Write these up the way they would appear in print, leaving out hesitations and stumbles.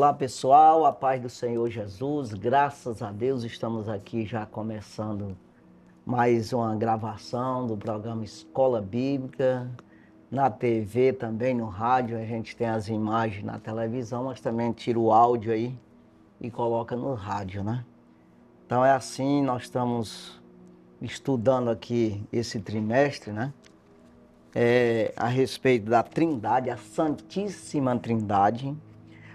Olá pessoal, a paz do Senhor Jesus, graças a Deus estamos aqui já começando mais uma gravação do programa Escola Bíblica, na TV também, no rádio, a gente tem as imagens na televisão, mas também tira o áudio aí e coloca no rádio, né? Então é assim, nós estamos estudando aqui esse trimestre, né? A respeito da Trindade, a Santíssima Trindade,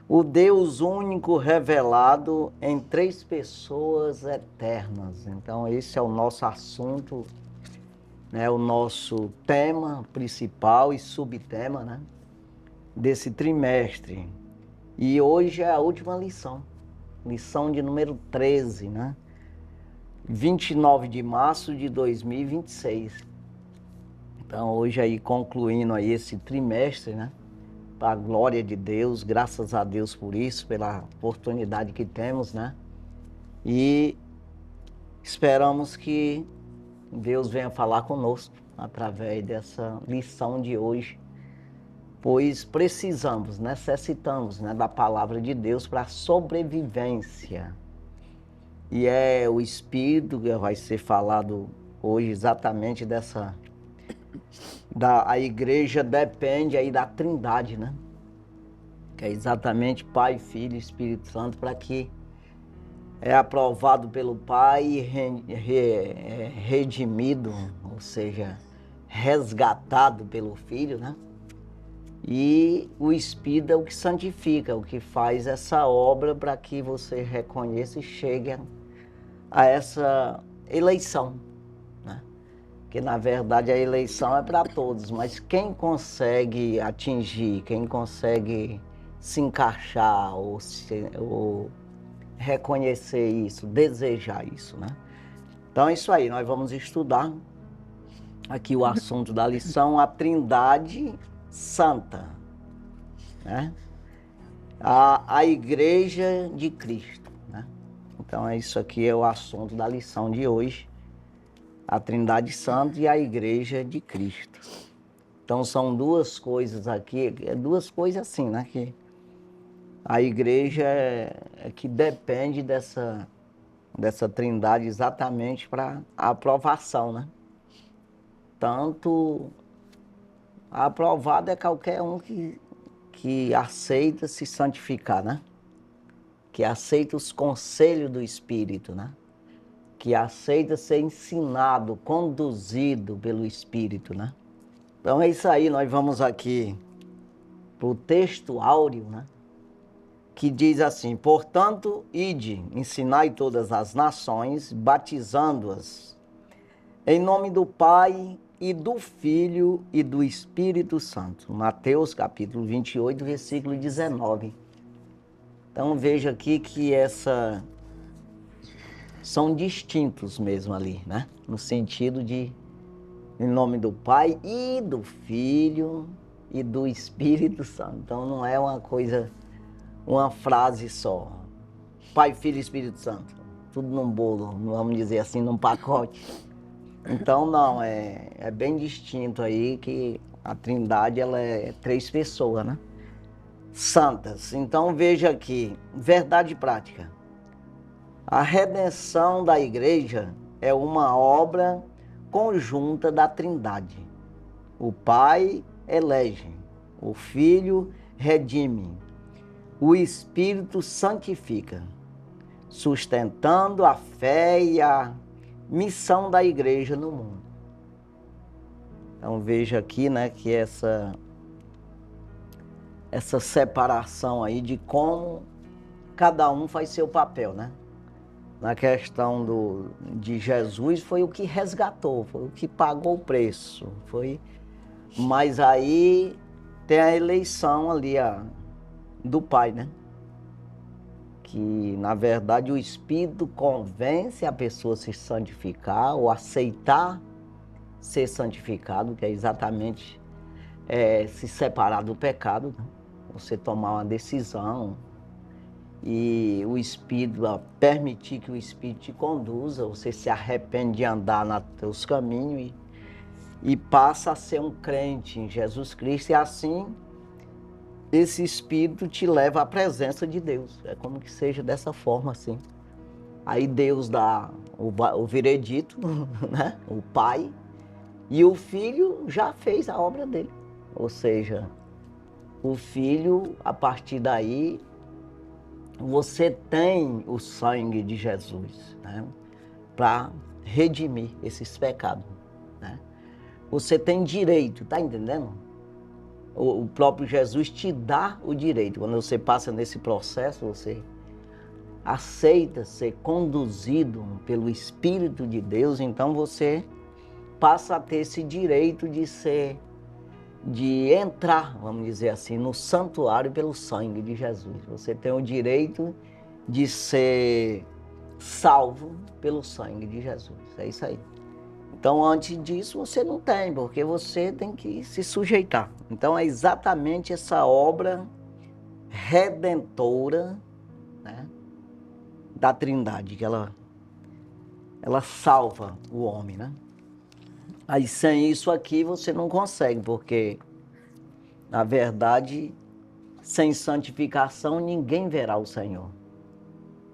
o Deus único revelado em três pessoas eternas. Então esse é o nosso assunto, né, o nosso tema principal e subtema, né, desse trimestre. E hoje é a última lição de número 13, né? 29 de março de 2026. Então hoje aí concluindo aí esse trimestre, né? Para a glória de Deus, graças a Deus por isso, pela oportunidade que temos, né? E esperamos que Deus venha falar conosco através dessa lição de hoje, pois necessitamos, né, da palavra de Deus para a sobrevivência. E é o Espírito que vai ser falado hoje exatamente a igreja depende aí da Trindade, né? Que é exatamente Pai, Filho e Espírito Santo, para que é aprovado pelo Pai e redimido, ou seja, resgatado pelo Filho, né? E o Espírito é o que santifica, o que faz essa obra para que você reconheça e chegue a essa eleição, né? Que na verdade a eleição é para todos, mas quem consegue atingir, quem consegue se encaixar ou reconhecer isso, desejar isso, né? Então é isso aí, nós vamos estudar aqui o assunto da lição, a Trindade Santa, né? A Igreja de Cristo, né? Então é isso aqui, é o assunto da lição de hoje, a Trindade Santa e a Igreja de Cristo. Então são duas coisas aqui, duas coisas assim, né? Que a igreja é que depende dessa Trindade exatamente para a aprovação, né? Tanto aprovado é qualquer um que aceita se santificar, né? Que aceita os conselhos do Espírito, né? Que aceita ser ensinado, conduzido pelo Espírito, né? Então é isso aí, nós vamos aqui para o texto áureo, né? Que diz assim: portanto, ide, ensinai todas as nações, batizando-as em nome do Pai e do Filho e do Espírito Santo. Mateus capítulo 28, versículo 19. Então veja aqui que são distintos mesmo ali, né? No sentido de em nome do Pai e do Filho e do Espírito Santo. Então não é uma frase só. Pai, Filho e Espírito Santo. Tudo num bolo, vamos dizer assim, num pacote. Então, não, é bem distinto aí que a Trindade, ela é três pessoas, né? Santas. Então, veja aqui, verdade prática. A redenção da igreja é uma obra conjunta da Trindade. O Pai elege, o Filho redime, o Espírito santifica, sustentando a fé e a missão da igreja no mundo. Então veja aqui, né, que essa separação aí de como cada um faz seu papel, né? Na questão de Jesus foi o que resgatou, foi o que pagou o preço, mas aí tem a eleição ali do Pai, né? Que, na verdade, o Espírito convence a pessoa a se santificar ou aceitar ser santificado, que é exatamente se separar do pecado, né? Você tomar uma decisão e o Espírito, permitir que o Espírito te conduza, você se arrepende de andar nos teus caminhos e passa a ser um crente em Jesus Cristo, e assim esse espírito te leva à presença de Deus. É como que seja dessa forma assim. Aí Deus dá o veredito, né? O pai, e o filho já fez a obra dele. Ou seja, o filho, a partir daí, você tem o sangue de Jesus, né? Para redimir esses pecados, né? Você tem direito, tá entendendo? O próprio Jesus te dá o direito. Quando você passa nesse processo, você aceita ser conduzido pelo Espírito de Deus, então você passa a ter esse direito de entrar, vamos dizer assim, no santuário pelo sangue de Jesus. Você tem o direito de ser salvo pelo sangue de Jesus. É isso aí. Então, antes disso, você não tem, porque você tem que se sujeitar. Então, é exatamente essa obra redentora, né, da Trindade, que ela salva o homem, né? Aí, sem isso aqui, você não consegue, porque, na verdade, sem santificação, ninguém verá o Senhor.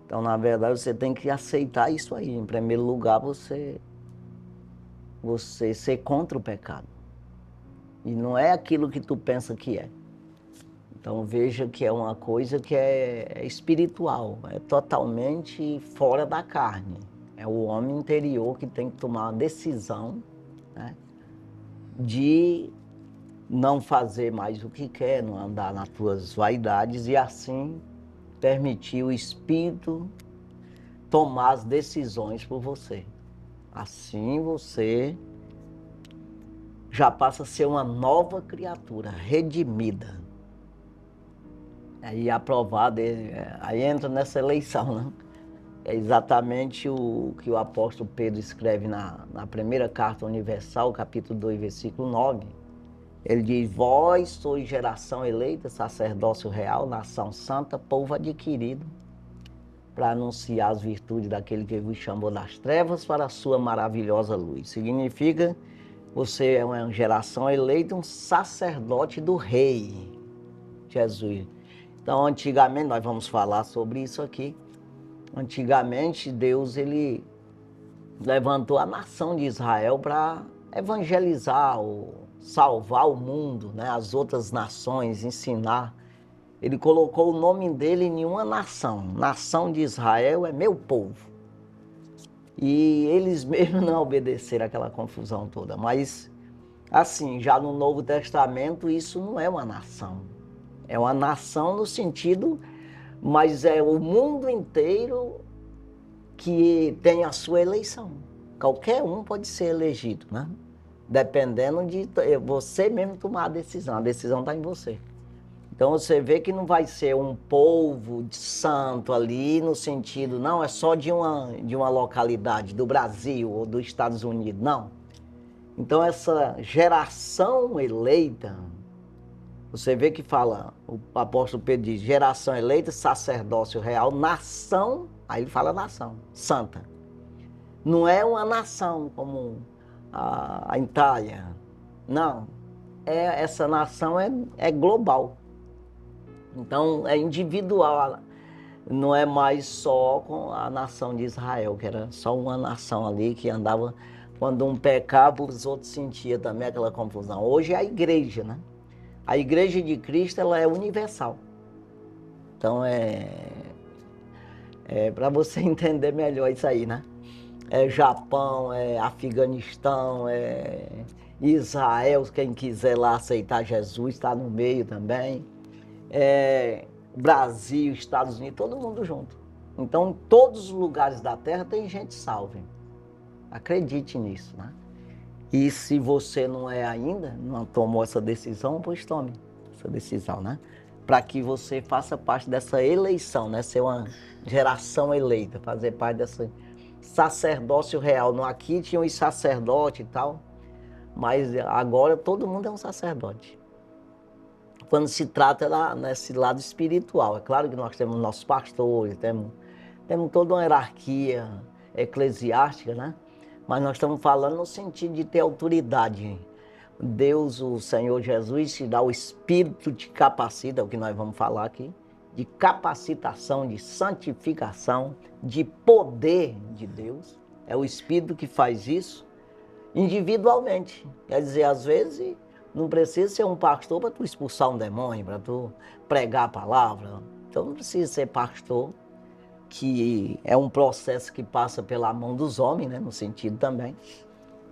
Então, na verdade, você tem que aceitar isso aí. Em primeiro lugar, você ser contra o pecado. E não é aquilo que tu pensa que é. Então veja que é uma coisa que é espiritual, é totalmente fora da carne. É o homem interior que tem que tomar uma decisão, né, de não fazer mais o que quer, não andar nas tuas vaidades e assim permitir o Espírito tomar as decisões por você. Assim você já passa a ser uma nova criatura, redimida. Aí aprovado, aí entra nessa eleição, né? É exatamente o que o apóstolo Pedro escreve na primeira carta universal, capítulo 2, versículo 9. Ele diz: vós sois geração eleita, sacerdócio real, nação santa, povo adquirido, para anunciar as virtudes daquele que vos chamou das trevas para a sua maravilhosa luz. Significa você é uma geração eleita, um sacerdote do rei, Jesus. Então, antigamente, nós vamos falar sobre isso aqui. Antigamente, Deus, ele levantou a nação de Israel para evangelizar, ou salvar o mundo, né? As outras nações, ensinar. Ele colocou o nome dele em uma nação. Nação de Israel é meu povo. E eles mesmos não obedeceram àquela confusão toda. Mas, assim, já no Novo Testamento, isso não é uma nação. É uma nação no sentido, mas é o mundo inteiro que tem a sua eleição. Qualquer um pode ser elegido, né? Dependendo de você mesmo tomar a decisão está em você. Então você vê que não vai ser um povo de santo ali no sentido, não, é só de uma localidade, do Brasil ou dos Estados Unidos, não. Então essa geração eleita, você vê que fala, o apóstolo Pedro diz, geração eleita, sacerdócio real, nação, aí ele fala nação, santa. Não é uma nação como a Itália, não. Essa nação é global. Então é individual, não é mais só com a nação de Israel, que era só uma nação ali que andava, quando um pecava, os outros sentiam também aquela confusão. Hoje é a igreja, né? A igreja de Cristo, ela é universal. Então para você entender melhor isso aí, né? É Japão, é Afeganistão, é Israel, quem quiser lá aceitar Jesus, está no meio também. Brasil, Estados Unidos, todo mundo junto. Então, em todos os lugares da terra tem gente salva. Acredite nisso, né? E se você não é ainda, não tomou essa decisão, pois tome essa decisão, né? Para que você faça parte dessa eleição, né? Ser uma geração eleita, fazer parte dessa sacerdócio real. No aqui tinha os sacerdotes e tal, mas agora todo mundo é um sacerdote. Quando se trata nesse lado espiritual, é claro que nós temos nossos pastores, temos toda uma hierarquia eclesiástica, né? Mas nós estamos falando no sentido de ter autoridade Deus, o Senhor Jesus, te dá o espírito de capacita, é o que nós vamos falar aqui, de capacitação, de santificação, de poder de Deus. É o Espírito que faz isso individualmente. Quer dizer, às vezes, não precisa ser um pastor para tu expulsar um demônio, para tu pregar a palavra. Então não precisa ser pastor, que é um processo que passa pela mão dos homens, né, no sentido também,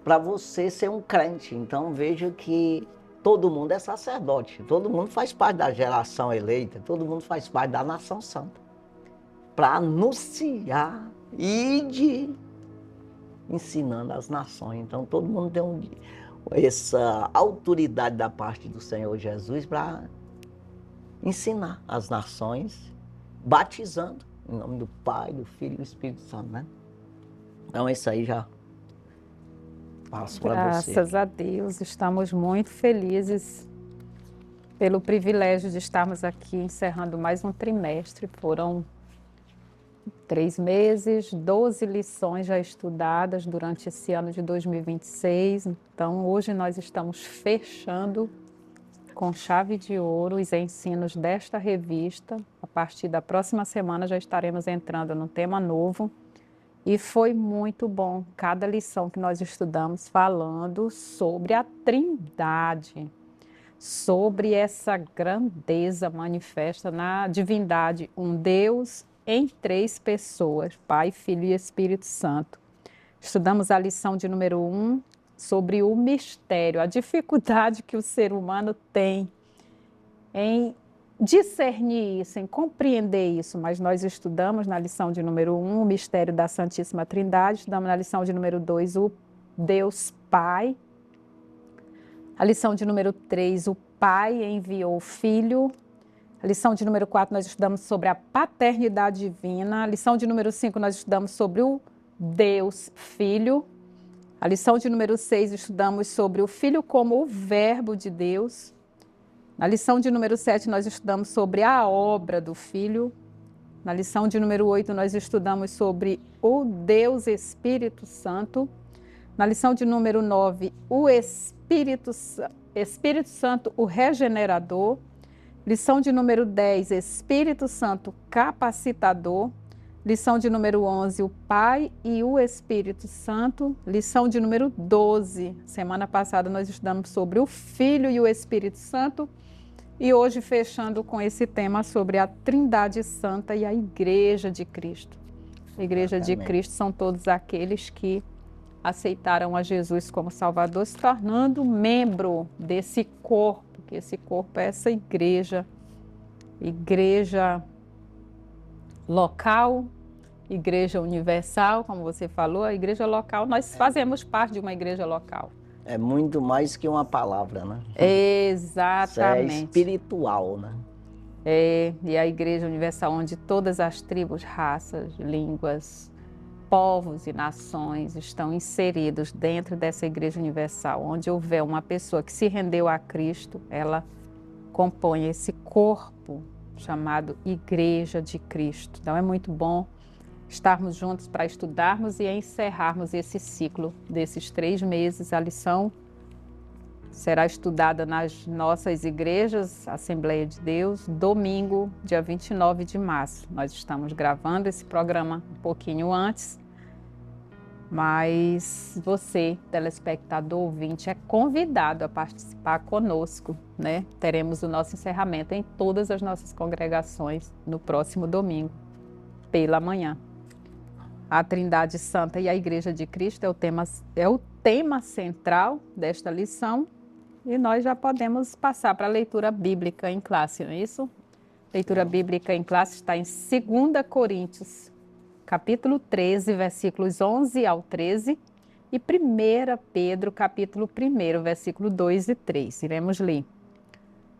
para você ser um crente. Então veja que todo mundo é sacerdote, todo mundo faz parte da geração eleita, todo mundo faz parte da nação santa, para anunciar e de ensinando as nações. Então todo mundo tem essa autoridade da parte do Senhor Jesus para ensinar as nações, batizando em nome do Pai, do Filho e do Espírito Santo, né? Então isso aí já passo para você. Graças a Deus, estamos muito felizes pelo privilégio de estarmos aqui encerrando mais um trimestre. Foram 3 meses, 12 lições já estudadas durante esse ano de 2026. Então, hoje nós estamos fechando com chave de ouro os ensinos desta revista. A partir da próxima semana já estaremos entrando no tema novo. E foi muito bom cada lição que nós estudamos falando sobre a Trindade, sobre essa grandeza manifesta na divindade, um Deus em 3 pessoas, Pai, Filho e Espírito Santo. Estudamos a lição de número 1 sobre o mistério, a dificuldade que o ser humano tem em discernir isso, em compreender isso, mas nós estudamos na lição de número 1 o mistério da Santíssima Trindade, estudamos na lição de número 2 o Deus Pai, a lição de número 3 o Pai enviou o Filho, a lição de número 4 nós estudamos sobre a paternidade divina, a lição de número 5 nós estudamos sobre o Deus Filho, a lição de número 6 estudamos sobre o Filho como o Verbo de Deus. Na lição de número 7, nós estudamos sobre a obra do Filho. Na lição de número 8, nós estudamos sobre o Deus Espírito Santo. Na lição de número 9, o Espírito Santo, o Regenerador. Lição de número 10, Espírito Santo Capacitador. Lição de número 11, o Pai e o Espírito Santo. Lição de número 12, semana passada nós estudamos sobre o Filho e o Espírito Santo. E hoje fechando com esse tema sobre a Trindade Santa e a Igreja de Cristo. A Igreja de Cristo são todos aqueles que aceitaram a Jesus como Salvador, se tornando membro desse corpo, que esse corpo é essa igreja local, igreja universal, como você falou, a igreja local, nós fazemos parte de uma igreja local. É muito mais que uma palavra, né? Exatamente. Isso é espiritual, né? E a Igreja Universal, onde todas as tribos, raças, línguas, povos e nações estão inseridos dentro dessa Igreja Universal. Onde houver uma pessoa que se rendeu a Cristo, ela compõe esse corpo chamado Igreja de Cristo. Então é muito bom estarmos juntos para estudarmos e encerrarmos esse ciclo desses 3 meses. A lição será estudada nas nossas igrejas, Assembleia de Deus, domingo, dia 29 de março. Nós estamos gravando esse programa um pouquinho antes, mas você, telespectador, ouvinte, é convidado a participar conosco, né? Teremos o nosso encerramento em todas as nossas congregações no próximo domingo, pela manhã. A Trindade Santa e a Igreja de Cristo é o tema central desta lição e nós já podemos passar para a leitura bíblica em classe, não é isso? Leitura bíblica em classe está em 2 Coríntios, capítulo 13, versículos 11 ao 13 e 1 Pedro, capítulo 1, versículo 2 e 3. Iremos ler.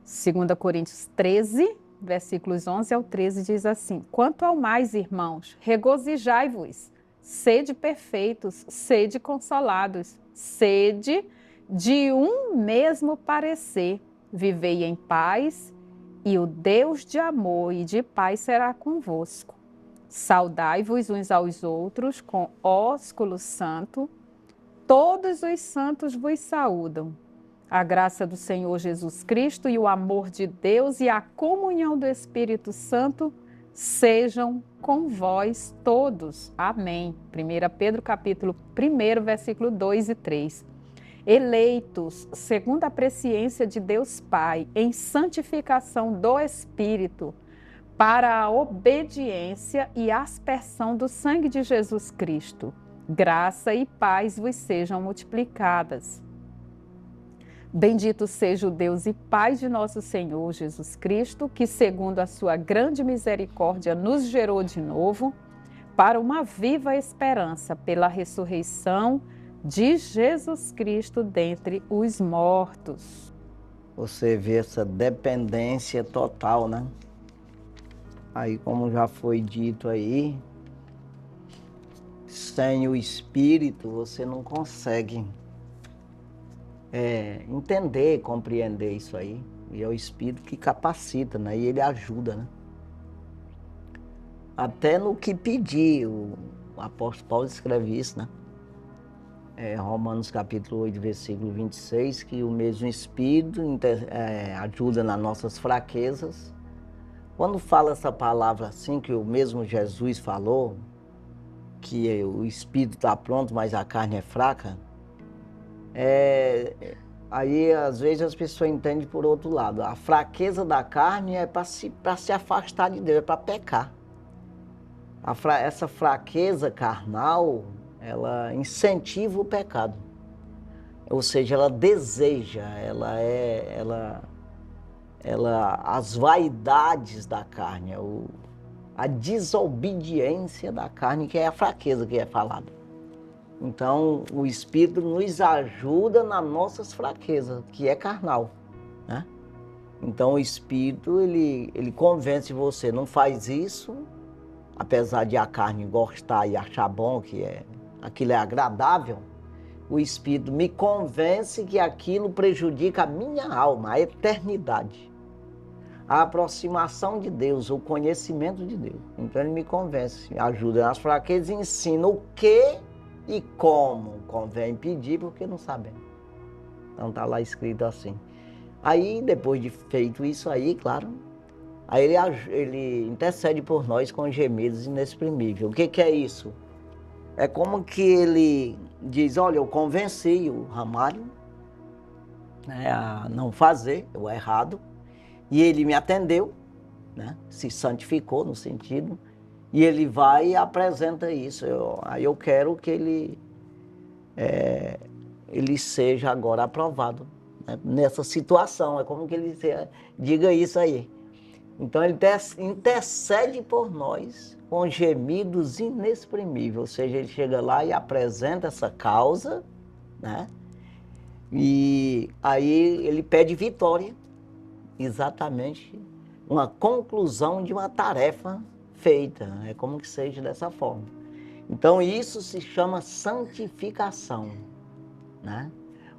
2 Coríntios 13, versículos 11 ao 13 diz assim: Quanto ao mais, irmãos, regozijai-vos, sede perfeitos, sede consolados, sede de um mesmo parecer, vivei em paz, e o Deus de amor e de paz será convosco. Saudai-vos uns aos outros com ósculo santo, todos os santos vos saúdam. A graça do Senhor Jesus Cristo e o amor de Deus e a comunhão do Espírito Santo sejam com vós todos. Amém. 1 Pedro capítulo 1, versículo 2 e 3. Eleitos segundo a presciência de Deus Pai, em santificação do Espírito, para a obediência e aspersão do sangue de Jesus Cristo. Graça e paz vos sejam multiplicadas. Bendito seja o Deus e Pai de nosso Senhor Jesus Cristo, que segundo a sua grande misericórdia nos gerou de novo para uma viva esperança pela ressurreição de Jesus Cristo dentre os mortos. Você vê essa dependência total, né? Aí, como já foi dito aí, sem o Espírito você não consegue entender, compreender isso aí. E é o Espírito que capacita, né? E ele ajuda, né? Até no que pedir, o apóstolo Paulo escreve isso, né? Romanos capítulo 8, versículo 26, que o mesmo Espírito ajuda nas nossas fraquezas. Quando fala essa palavra assim, que o mesmo Jesus falou, que o Espírito está pronto, mas a carne é fraca, aí às vezes as pessoas entendem por outro lado. A fraqueza da carne é para se afastar de Deus, é para pecar. Essa fraqueza carnal, ela incentiva o pecado. Ou seja, ela deseja, as vaidades da carne, a desobediência da carne, que é a fraqueza que é falada. Então, o Espírito nos ajuda nas nossas fraquezas, que é carnal, né? Então, o Espírito, ele convence você, não faz isso, apesar de a carne gostar e achar bom, aquilo é agradável, o Espírito me convence que aquilo prejudica a minha alma, a eternidade, a aproximação de Deus, o conhecimento de Deus. Então ele me convence, ajuda nas fraquezas e ensina o que e como convém pedir, porque não sabemos. Então está lá escrito assim. Aí, depois de feito isso aí, claro, aí ele intercede por nós com gemidos inexprimíveis. O que é isso? É como que ele diz, olha, eu convenci o Ramalho, né, a não fazer o errado, e ele me atendeu, né, se santificou no sentido, e ele vai e apresenta isso. Aí eu quero que ele seja agora aprovado, né, nessa situação. É como que ele diga isso aí. Então ele intercede por nós com gemidos inexprimíveis, ou seja, ele chega lá e apresenta essa causa, né? E aí ele pede vitória, exatamente uma conclusão de uma tarefa feita, é como que seja dessa forma. Então isso se chama santificação, né?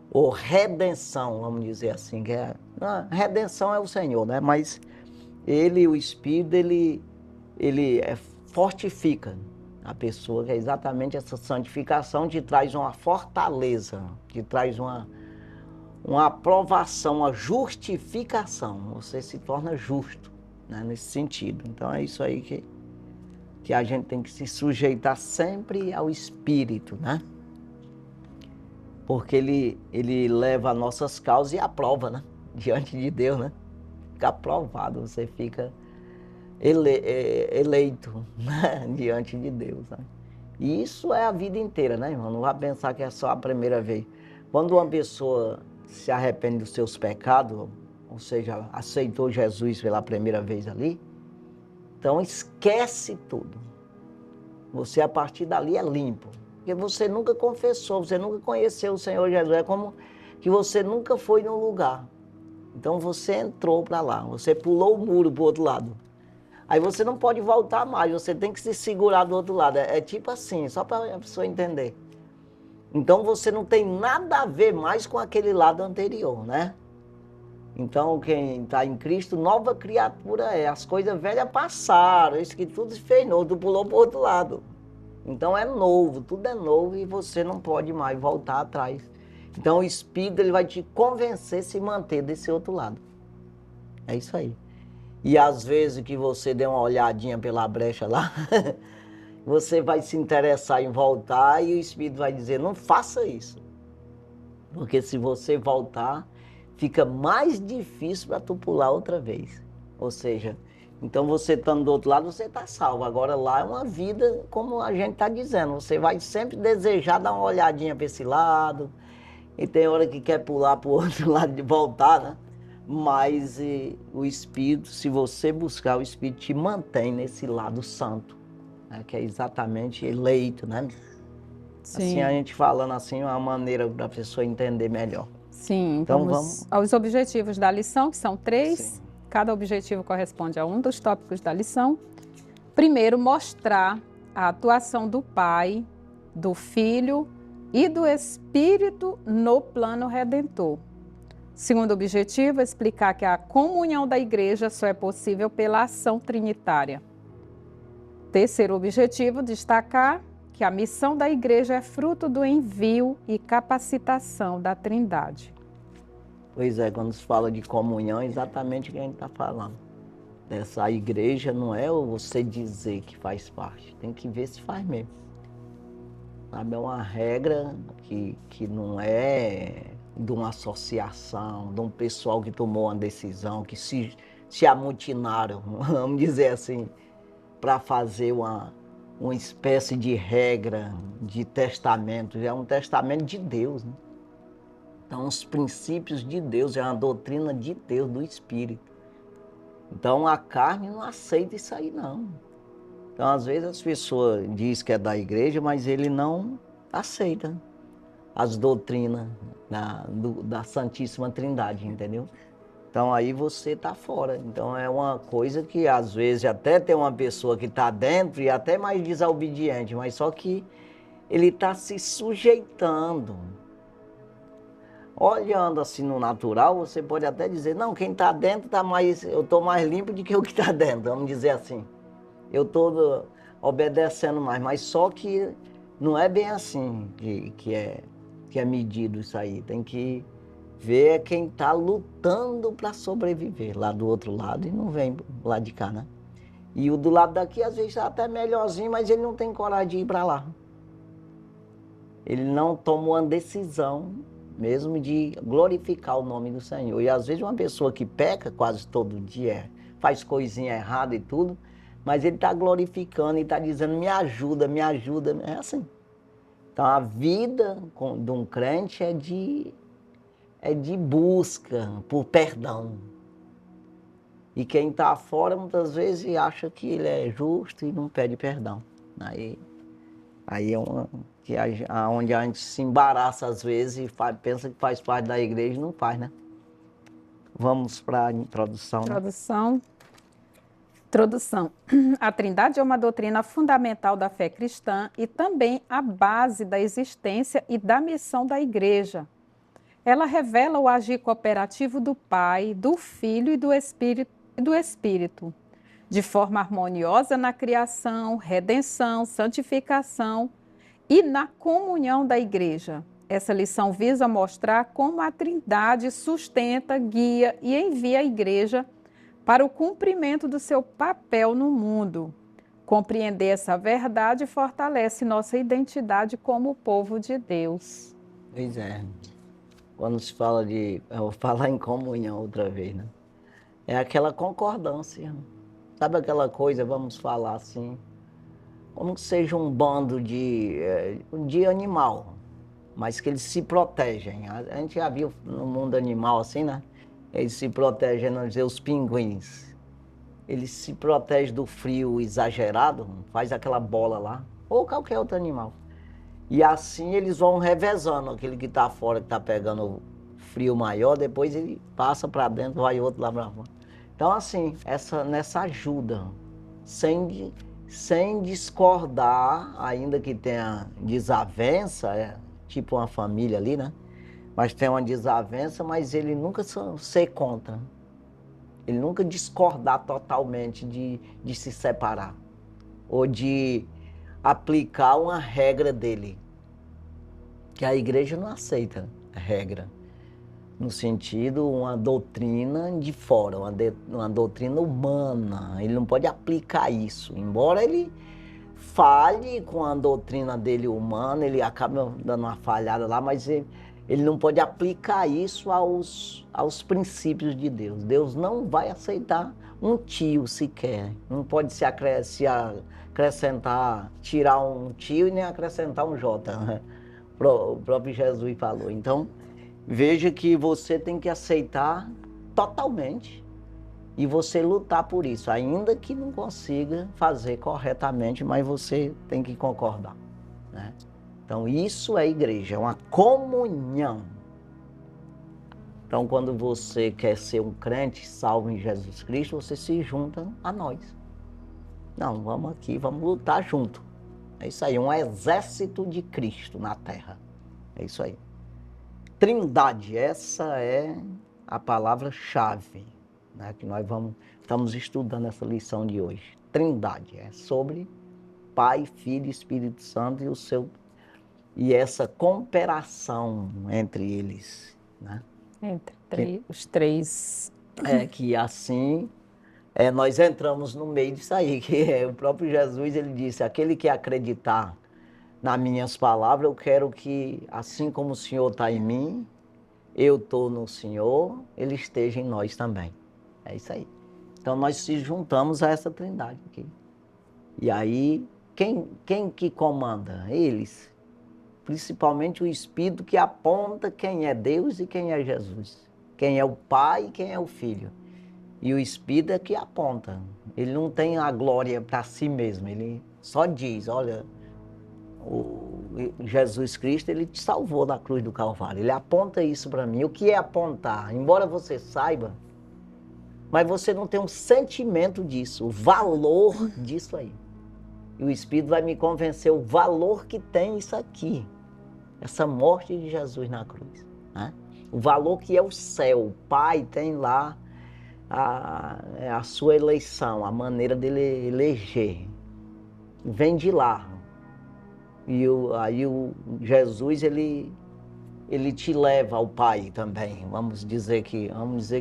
Ou redenção, vamos dizer assim, redenção é o Senhor, né? Mas o Espírito, ele fortifica a pessoa, que é exatamente essa santificação, te traz uma fortaleza, te traz uma aprovação, uma justificação. Você se torna justo, né, nesse sentido. Então é isso aí que a gente tem que se sujeitar sempre ao Espírito, né? Porque ele leva as nossas causas e aprova, né? Diante de Deus, né? Fica aprovado, você fica eleito, né? Diante de Deus, né? E isso é a vida inteira, né, irmão? Não vai pensar que é só a primeira vez. Quando uma pessoa se arrepende dos seus pecados, ou seja, aceitou Jesus pela primeira vez ali, então esquece tudo. Você, a partir dali, é limpo. Porque você nunca confessou, você nunca conheceu o Senhor Jesus. É como que você nunca foi num lugar. Então você entrou para lá, você pulou o muro para o outro lado. Aí você não pode voltar mais, você tem que se segurar do outro lado. É tipo assim, só para a pessoa entender. Então você não tem nada a ver mais com aquele lado anterior, né? Então quem está em Cristo, nova criatura é. As coisas velhas passaram, isso que tudo se fez novo, tu pulou para o outro lado. Então é novo, tudo é novo e você não pode mais voltar atrás. Então o Espírito ele vai te convencer a se manter desse outro lado. É isso aí. E às vezes que você dê uma olhadinha pela brecha lá, você vai se interessar em voltar e o Espírito vai dizer, não faça isso. Porque se você voltar, fica mais difícil para tu pular outra vez. Ou seja, então você estando do outro lado, você está salvo. Agora lá é uma vida, como a gente está dizendo, você vai sempre desejar dar uma olhadinha para esse lado, e tem hora que quer pular para o outro lado de voltar, né? Mas o Espírito, se você buscar, o Espírito te mantém nesse lado santo, né? Que é exatamente eleito, né? Sim. Assim, a gente falando assim, é uma maneira para a pessoa entender melhor. Sim, Então vamos aos objetivos da lição, que são 3. Sim. Cada objetivo corresponde a um dos tópicos da lição. Primeiro, mostrar a atuação do Pai, do Filho e do Espírito no plano redentor. Segundo objetivo, explicar que a comunhão da igreja só é possível pela ação trinitária. Terceiro objetivo, destacar que a missão da igreja é fruto do envio e capacitação da Trindade. Pois é, quando se fala de comunhão, é exatamente o que a gente está falando. Essa igreja não é você dizer que faz parte, tem que ver se faz mesmo. Sabe, é uma regra que não é de uma associação, de um pessoal que tomou uma decisão, que se amotinaram, vamos dizer assim, para fazer uma espécie de regra, de testamento. É um testamento de Deus, né? Então, os princípios de Deus, é uma doutrina de Deus, do Espírito. Então, a carne não aceita isso aí, não. Então, às vezes, as pessoas dizem que é da igreja, mas ele não aceita as doutrinas da Santíssima Trindade, entendeu? Então, aí você está fora. Então, é uma coisa que, às vezes, até tem uma pessoa que está dentro e até mais desobediente, mas só que ele está se sujeitando. Olhando assim no natural, você pode até dizer, não, quem está dentro está mais, eu estou mais limpo do que o que está dentro, vamos dizer assim. Eu estou obedecendo mais, mas só que não é bem assim que é medido isso aí. Tem que ver quem está lutando para sobreviver lá do outro lado e não vem lá de cá, né? E o do lado daqui às vezes está até melhorzinho, mas ele não tem coragem de ir para lá. Ele não tomou uma decisão mesmo de glorificar o nome do Senhor. E às vezes uma pessoa que peca quase todo dia, faz coisinha errada e tudo, mas ele está glorificando e está dizendo, me ajuda, é assim. Então a vida de um crente é de busca por perdão. E quem está fora muitas vezes acha que ele é justo e não pede perdão. Aí é onde a gente se embaraça às vezes e pensa que faz parte da igreja e não faz, né? Vamos para a introdução. Introdução. A Trindade é uma doutrina fundamental da fé cristã e também a base da existência e da missão da igreja. Ela revela o agir cooperativo do Pai, do Filho e do Espírito, de forma harmoniosa na criação, redenção, santificação e na comunhão da igreja. Essa lição visa mostrar como a Trindade sustenta, guia e envia a igreja para o cumprimento do seu papel no mundo. Compreender essa verdade fortalece nossa identidade como povo de Deus. Pois é. Quando se fala eu vou falar em comunhão outra vez, né? É aquela concordância. Sabe aquela coisa, vamos falar assim, como que seja um bando de animal, mas que eles se protegem. A gente já viu no mundo animal assim, né? Eles se protegem, vamos dizer, os pinguins. Eles se protegem do frio exagerado, faz aquela bola lá, ou qualquer outro animal. E assim eles vão revezando, aquele que está fora, que está pegando frio maior, depois ele passa para dentro, vai outro lá para fora. Então assim, nessa ajuda, sem discordar, ainda que tenha desavença, tipo uma família ali, né? Mas tem uma desavença, mas ele nunca ser contra. Ele nunca discordar totalmente de se separar. Ou de aplicar uma regra dele. Que a igreja não aceita regra. No sentido, uma doutrina de fora, uma doutrina humana. Ele não pode aplicar isso. Embora ele falhe com a doutrina dele humana, ele acaba dando uma falhada lá, mas ele não pode aplicar isso aos princípios de Deus. Deus não vai aceitar um tio sequer. Não pode se acrescentar, tirar um tio e nem acrescentar um J, né? O próprio Jesus falou. Então, veja que você tem que aceitar totalmente e você lutar por isso, ainda que não consiga fazer corretamente, mas você tem que concordar, né? Então, isso é igreja, é uma comunhão. Então, quando você quer ser um crente salvo em Jesus Cristo, você se junta a nós. Não, vamos aqui, vamos lutar junto. É isso aí, um exército de Cristo na terra. É isso aí. Trindade, essa é a palavra-chave, né, que nós estamos estudando essa lição de hoje. Trindade, é sobre Pai, Filho e Espírito Santo e essa cooperação entre eles, né? Entre os três. É que assim nós entramos no meio disso aí, que o próprio Jesus, ele disse, aquele que acreditar nas minhas palavras, eu quero que, assim como o Senhor está em mim, eu estou no Senhor, ele esteja em nós também. É isso aí. Então nós se juntamos a essa trindade aqui. E aí, quem que comanda? Eles. Principalmente o Espírito que aponta quem é Deus e quem é Jesus. Quem é o Pai e quem é o Filho. E o Espírito é que aponta. Ele não tem a glória para si mesmo. Ele só diz, olha, Jesus Cristo, ele te salvou da cruz do Calvário. Ele aponta isso para mim. O que é apontar? Embora você saiba, mas você não tem um sentimento disso, o valor disso aí. E o Espírito vai me convencer o valor que tem isso aqui. Essa morte de Jesus na cruz, né? O valor que é o céu. O Pai tem lá a sua eleição, a maneira dele eleger. Vem de lá. E aí o Jesus, ele te leva ao Pai também. Vamos dizer que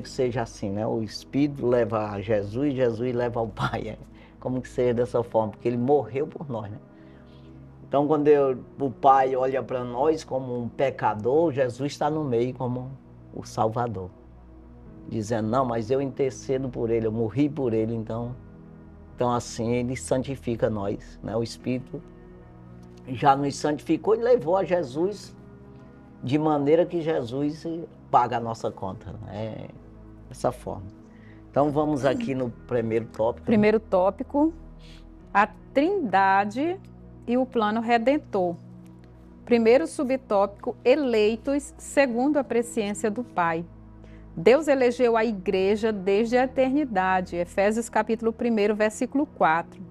seja assim, né? O Espírito leva a Jesus, Jesus leva ao Pai. Como que seja dessa forma, porque ele morreu por nós, né? Então, quando o Pai olha para nós como um pecador, Jesus está no meio como o Salvador. Dizendo, não, mas eu intercedo por ele, eu morri por ele, então assim, ele santifica nós, né? O Espírito já nos santificou e levou a Jesus de maneira que Jesus paga a nossa conta, né? Dessa forma. Então, vamos aqui no primeiro tópico. Primeiro tópico, a Trindade e o plano redentor. Primeiro subtópico, eleitos segundo a presciência do Pai. Deus elegeu a igreja desde a eternidade, Efésios capítulo 1, versículo 4.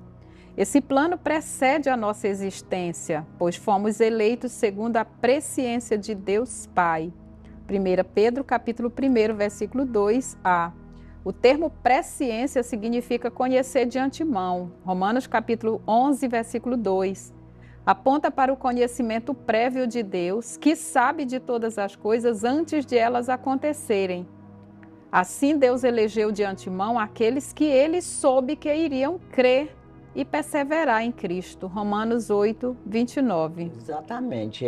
Esse plano precede a nossa existência, pois fomos eleitos segundo a presciência de Deus Pai. 1 Pedro capítulo 1, versículo 2a. O termo presciência significa conhecer de antemão. Romanos capítulo 11, versículo 2. Aponta para o conhecimento prévio de Deus, que sabe de todas as coisas antes de elas acontecerem. Assim, Deus elegeu de antemão aqueles que ele soube que iriam crer e perseverar em Cristo. Romanos 8, 29. Exatamente.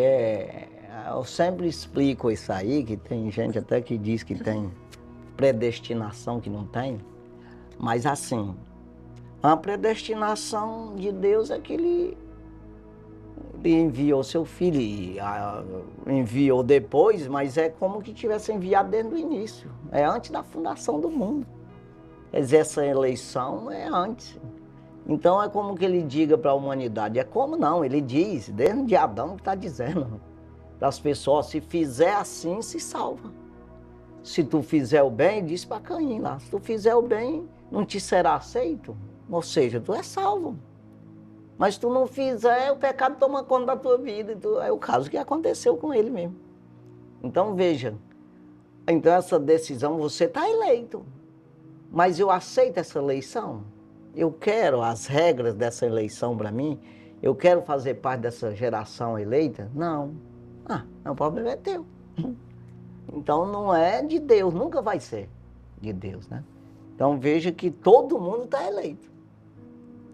Eu sempre explico isso aí, que tem gente até que diz que tem predestinação que não tem, mas assim, a predestinação de Deus é que ele enviou seu filho, enviou depois, mas é como que tivesse enviado desde o início, é antes da fundação do mundo. Quer dizer, essa eleição é antes. Então é como que ele diga para a humanidade, é como não, ele diz, desde Adão que está dizendo, para as pessoas, se fizer assim, se salva. Se tu fizer o bem, diz para Caim lá, se tu fizer o bem, não te será aceito. Ou seja, tu é salvo. Mas se tu não fizer, o pecado toma conta da tua vida. É o caso que aconteceu com ele mesmo. Então veja, então essa decisão, você está eleito. Mas eu aceito essa eleição? Eu quero as regras dessa eleição para mim? Eu quero fazer parte dessa geração eleita? Não. O problema é teu. Então não é de Deus, nunca vai ser de Deus, né? Então veja que todo mundo está eleito.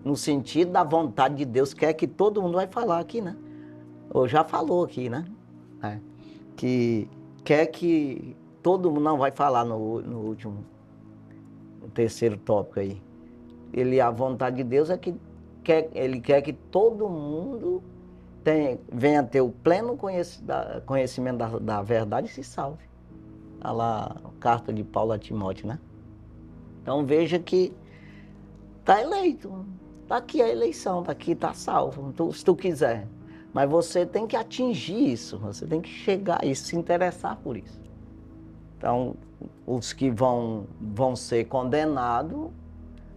No sentido da vontade de Deus, quer que todo mundo vai falar aqui, né? Ou já falou aqui, né? É. Que quer que todo mundo não vai falar no último, no terceiro tópico aí. A vontade de Deus é que ele quer que todo mundo venha ter o pleno conhecimento da verdade e se salve. Está lá a carta de Paulo a Timóteo, né? Então veja que está eleito. Está aqui a eleição, está aqui, está salvo, se tu quiser. Mas você tem que atingir isso, você tem que chegar a isso, se interessar por isso. Então, os que vão ser condenados,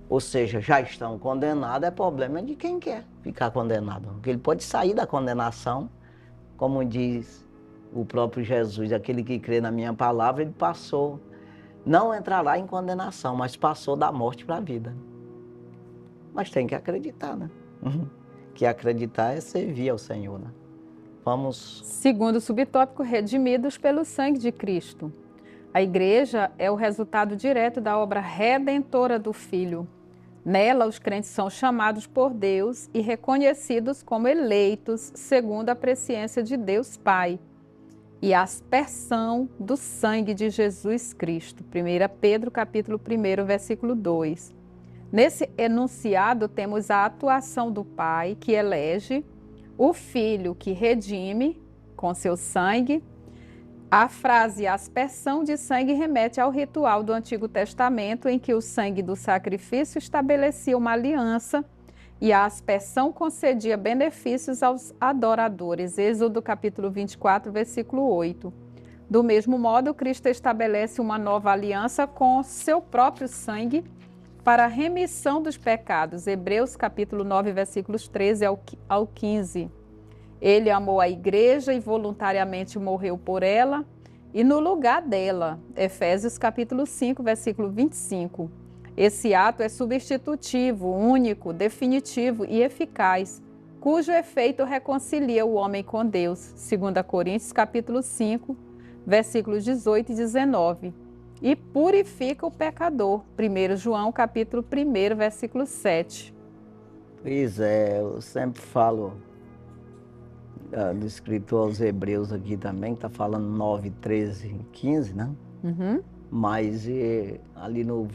ou seja, já estão condenados, é problema de quem quer ficar condenado. Porque ele pode sair da condenação, como diz o próprio Jesus, aquele que crê na minha palavra, ele passou, não entrará em condenação, mas passou da morte para a vida. Mas tem que acreditar, né? Que acreditar é servir ao Senhor, né? Vamos... Segundo subtópico, redimidos pelo sangue de Cristo. A igreja é o resultado direto da obra redentora do Filho. Nela, os crentes são chamados por Deus e reconhecidos como eleitos segundo a presciência de Deus Pai e a aspersão do sangue de Jesus Cristo. 1 Pedro, capítulo 1, versículo 2. Nesse enunciado, temos a atuação do Pai, que elege, o Filho, que redime com seu sangue. A frase aspersão de sangue remete ao ritual do Antigo Testamento, em que o sangue do sacrifício estabelecia uma aliança e a aspersão concedia benefícios aos adoradores. Êxodo capítulo 24, versículo 8. Do mesmo modo, Cristo estabelece uma nova aliança com seu próprio sangue para a remissão dos pecados. Hebreus capítulo 9, versículos 13 ao 15. Ele amou a igreja e voluntariamente morreu por ela e no lugar dela. Efésios capítulo 5, versículo 25. Esse ato é substitutivo, único, definitivo e eficaz, cujo efeito reconcilia o homem com Deus. 2 Coríntios capítulo 5, versículos 18 e 19. E purifica o pecador. 1 João capítulo 1, versículo 7. Pois é, eu sempre falo do escritor aos Hebreus aqui também, que está falando 9, 13 e 15, né? Uhum. Mas ali no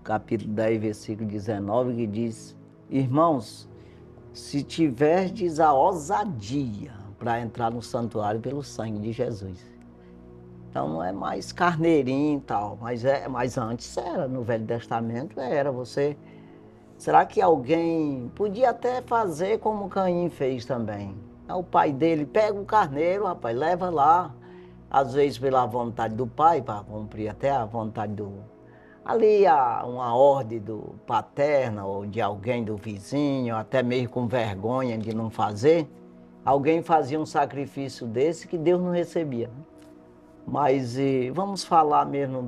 capítulo 10, versículo 19, que diz: irmãos, se tiverdes a ousadia para entrar no santuário pelo sangue de Jesus. Então não é mais carneirinho e tal, mas antes era, no Velho Testamento era, será que alguém podia até fazer como Caim fez também? O pai dele pega o carneiro, rapaz, leva lá, às vezes pela vontade do pai, para cumprir até a vontade uma ordem do paterna ou de alguém do vizinho, até mesmo com vergonha de não fazer, alguém fazia um sacrifício desse que Deus não recebia. Mas vamos falar mesmo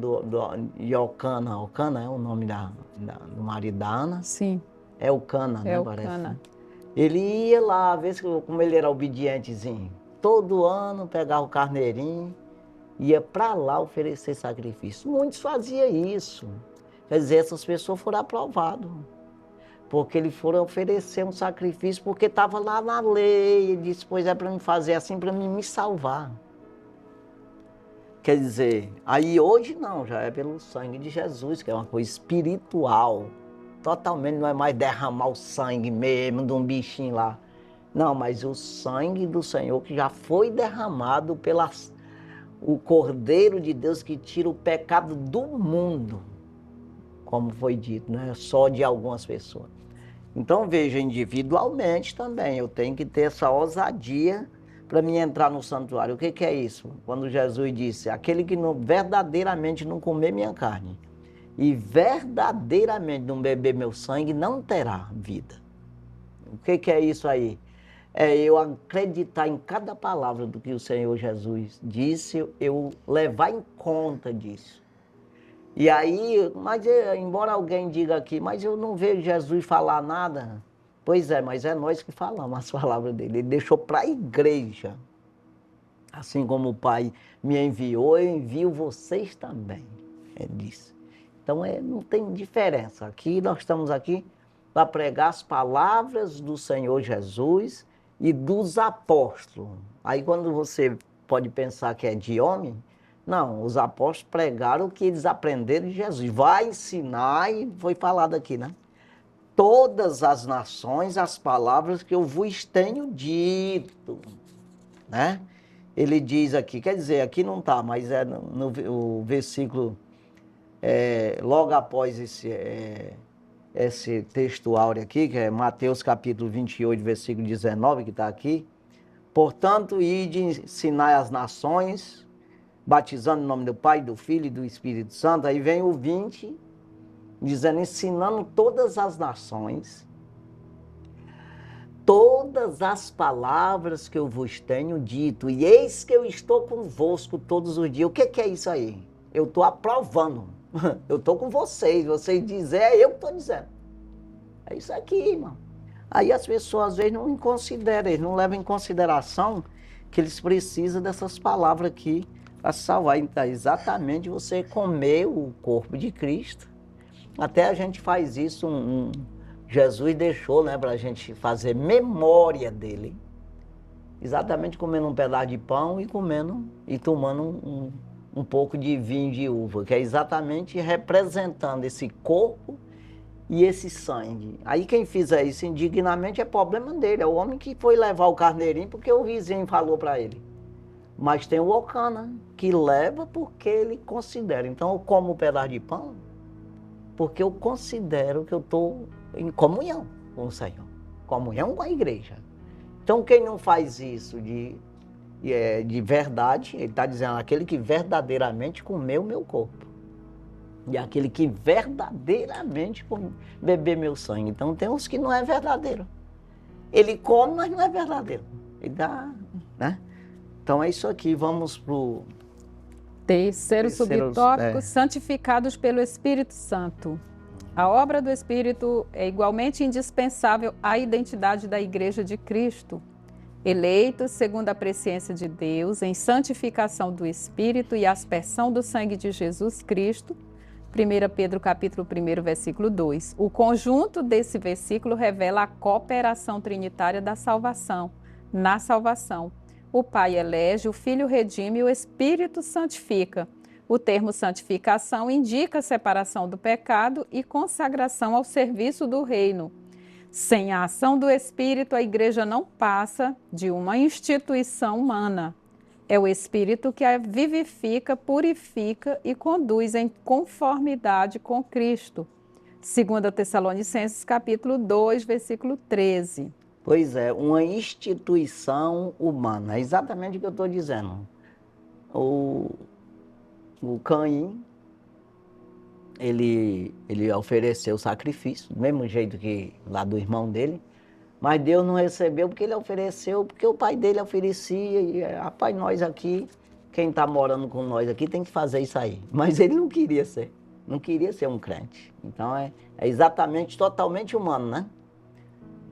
de Elcana. Elcana é o nome do marido da Ana? Sim. É Elcana, né? Elcana. Parece. Ele ia lá, às vezes, como ele era obedientezinho, todo ano pegava o carneirinho, ia para lá oferecer sacrifício. Muitos faziam isso. Quer dizer, essas pessoas foram aprovadas. Porque eles foram oferecer um sacrifício, porque estava lá na lei. Ele disse, pois é para me fazer assim, para me salvar. Quer dizer, aí hoje não, já é pelo sangue de Jesus, que é uma coisa espiritual. Totalmente não é mais derramar o sangue mesmo de um bichinho lá. Não, mas o sangue do Senhor que já foi derramado o Cordeiro de Deus que tira o pecado do mundo, como foi dito, não é só de algumas pessoas. Então veja, individualmente também, eu tenho que ter essa ousadia para mim entrar no santuário. O que é isso? Quando Jesus disse, aquele que verdadeiramente não comer minha carne e verdadeiramente não beber meu sangue, não terá vida. O que é isso aí? É eu acreditar em cada palavra do que o Senhor Jesus disse, eu levar em conta disso. E aí, embora alguém diga aqui, mas eu não vejo Jesus falar nada. Pois é, mas é nós que falamos as palavras dele. Ele deixou para a igreja. Assim como o Pai me enviou, eu envio vocês também. Ele disse. Então não tem diferença. Aqui nós estamos aqui para pregar as palavras do Senhor Jesus e dos apóstolos. Aí quando você pode pensar que é de homem, não, os apóstolos pregaram o que eles aprenderam de Jesus. Vai ensinar, e foi falado aqui, né? Todas as nações, as palavras que eu vos tenho dito, né? Ele diz aqui, quer dizer, aqui não está, mas é no versículo, logo após esse texto áureo aqui, que é Mateus capítulo 28, versículo 19, que está aqui. Portanto, ide ensinar as nações, batizando em nome do Pai, do Filho e do Espírito Santo. Aí vem o 20, dizendo, ensinando todas as nações, todas as palavras que eu vos tenho dito, e eis que eu estou convosco todos os dias. O que é isso aí? Eu estou aprovando, eu estou com vocês dizem, é eu que estou dizendo. É isso aqui, irmão. Aí as pessoas às vezes não consideram, eles não levam em consideração que eles precisam dessas palavras aqui para salvar. Então, exatamente você comer o corpo de Cristo. Até a gente faz isso, Jesus deixou, né, para a gente fazer memória dele. Exatamente comendo um pedaço de pão e tomando um pouco de vinho de uva, que é exatamente representando esse corpo e esse sangue. Aí quem fizer isso indignamente é problema dele, é o homem que foi levar o carneirinho porque o vizinho falou para ele. Mas tem o Ocana, que leva porque ele considera. Então eu como um pedaço de pão porque eu considero que eu estou em comunhão com o Senhor, comunhão com a igreja. Então quem não faz isso de verdade, ele está dizendo, aquele que verdadeiramente comeu meu corpo. E aquele que verdadeiramente beber meu sangue. Então tem uns que não é verdadeiro. Ele come, mas não é verdadeiro. Ele dá, né? Então é isso aqui, vamos para o terceiro subtópico, santificados pelo Espírito Santo. A obra do Espírito é igualmente indispensável à identidade da Igreja de Cristo, eleitos segundo a presciência de Deus, em santificação do Espírito e aspersão do sangue de Jesus Cristo. 1 Pedro capítulo 1, versículo 2. O conjunto desse versículo revela a cooperação trinitária da salvação, na salvação. O Pai elege, o Filho redime e o Espírito santifica. O termo santificação indica separação do pecado e consagração ao serviço do reino. Sem a ação do Espírito, a Igreja não passa de uma instituição humana. É o Espírito que a vivifica, purifica e conduz em conformidade com Cristo. 2 Tessalonicenses capítulo 2, versículo 13. Pois é, uma instituição humana. É exatamente o que eu estou dizendo. O Caim, ele ofereceu sacrifício, do mesmo jeito que lá do irmão dele, mas Deus não recebeu porque ele ofereceu, porque o pai dele oferecia, e rapaz, nós aqui, quem está morando com nós aqui tem que fazer isso aí. Mas ele não queria ser um crente. Então é exatamente, totalmente humano, né?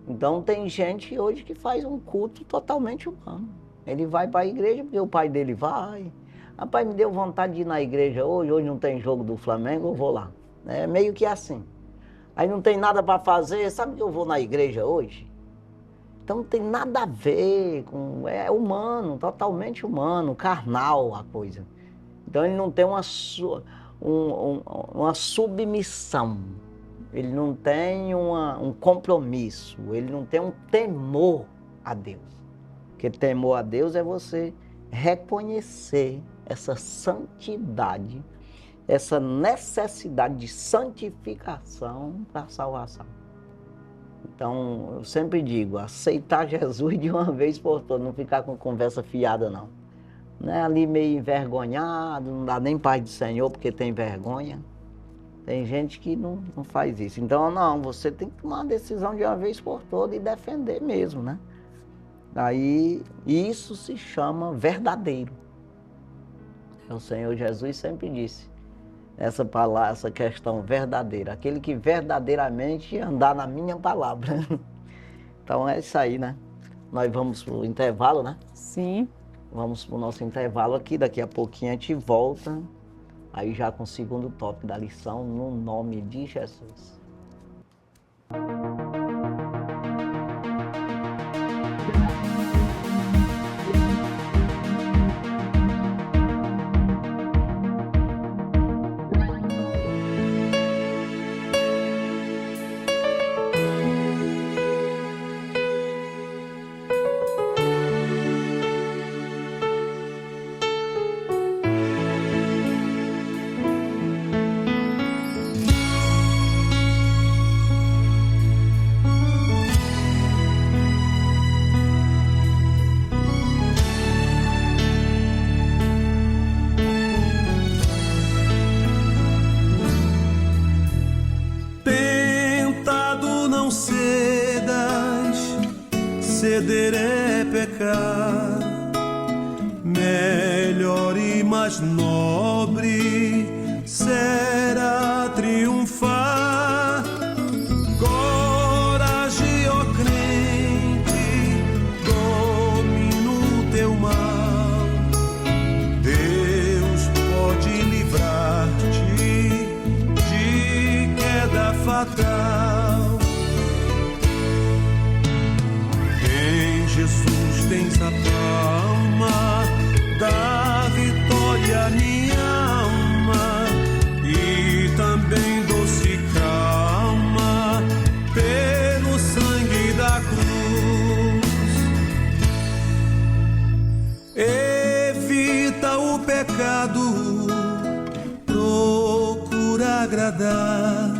Então tem gente hoje que faz um culto totalmente humano. Ele vai para a igreja porque o pai dele vai. Rapaz, me deu vontade de ir na igreja hoje não tem jogo do Flamengo, eu vou lá. É meio que assim. Aí não tem nada para fazer, sabe que eu vou na igreja hoje? Então não tem nada a ver com... É humano, totalmente humano, carnal a coisa. Então ele não tem uma submissão. Ele não tem um compromisso, ele não tem um temor a Deus. Porque temor a Deus é você reconhecer essa santidade, essa necessidade de santificação para a salvação. Então, eu sempre digo, aceitar Jesus de uma vez por todas, não ficar com conversa fiada, não. Não é ali meio envergonhado, não dá nem paz do Senhor porque tem vergonha. Tem gente que não faz isso. Então, não, você tem que tomar uma decisão de uma vez por todas e defender mesmo, né? Aí, isso se chama verdadeiro. O Senhor Jesus sempre disse essa palavra, essa questão verdadeira. Aquele que verdadeiramente andar na minha palavra. Então, é isso aí, né? Nós vamos para o intervalo, né? Sim. Vamos para o nosso intervalo aqui, daqui a pouquinho a gente volta, aí já com o segundo tópico da lição, no nome de Jesus. Ceder é pecar, melhor e mais nobre será triunfar. Coragem, ó crente, domina o teu mal. Deus pode livrar-te de queda fatal. Jesus tens a palma da vitória, minha alma, e também doce calma pelo sangue da cruz. Evita o pecado, procura agradar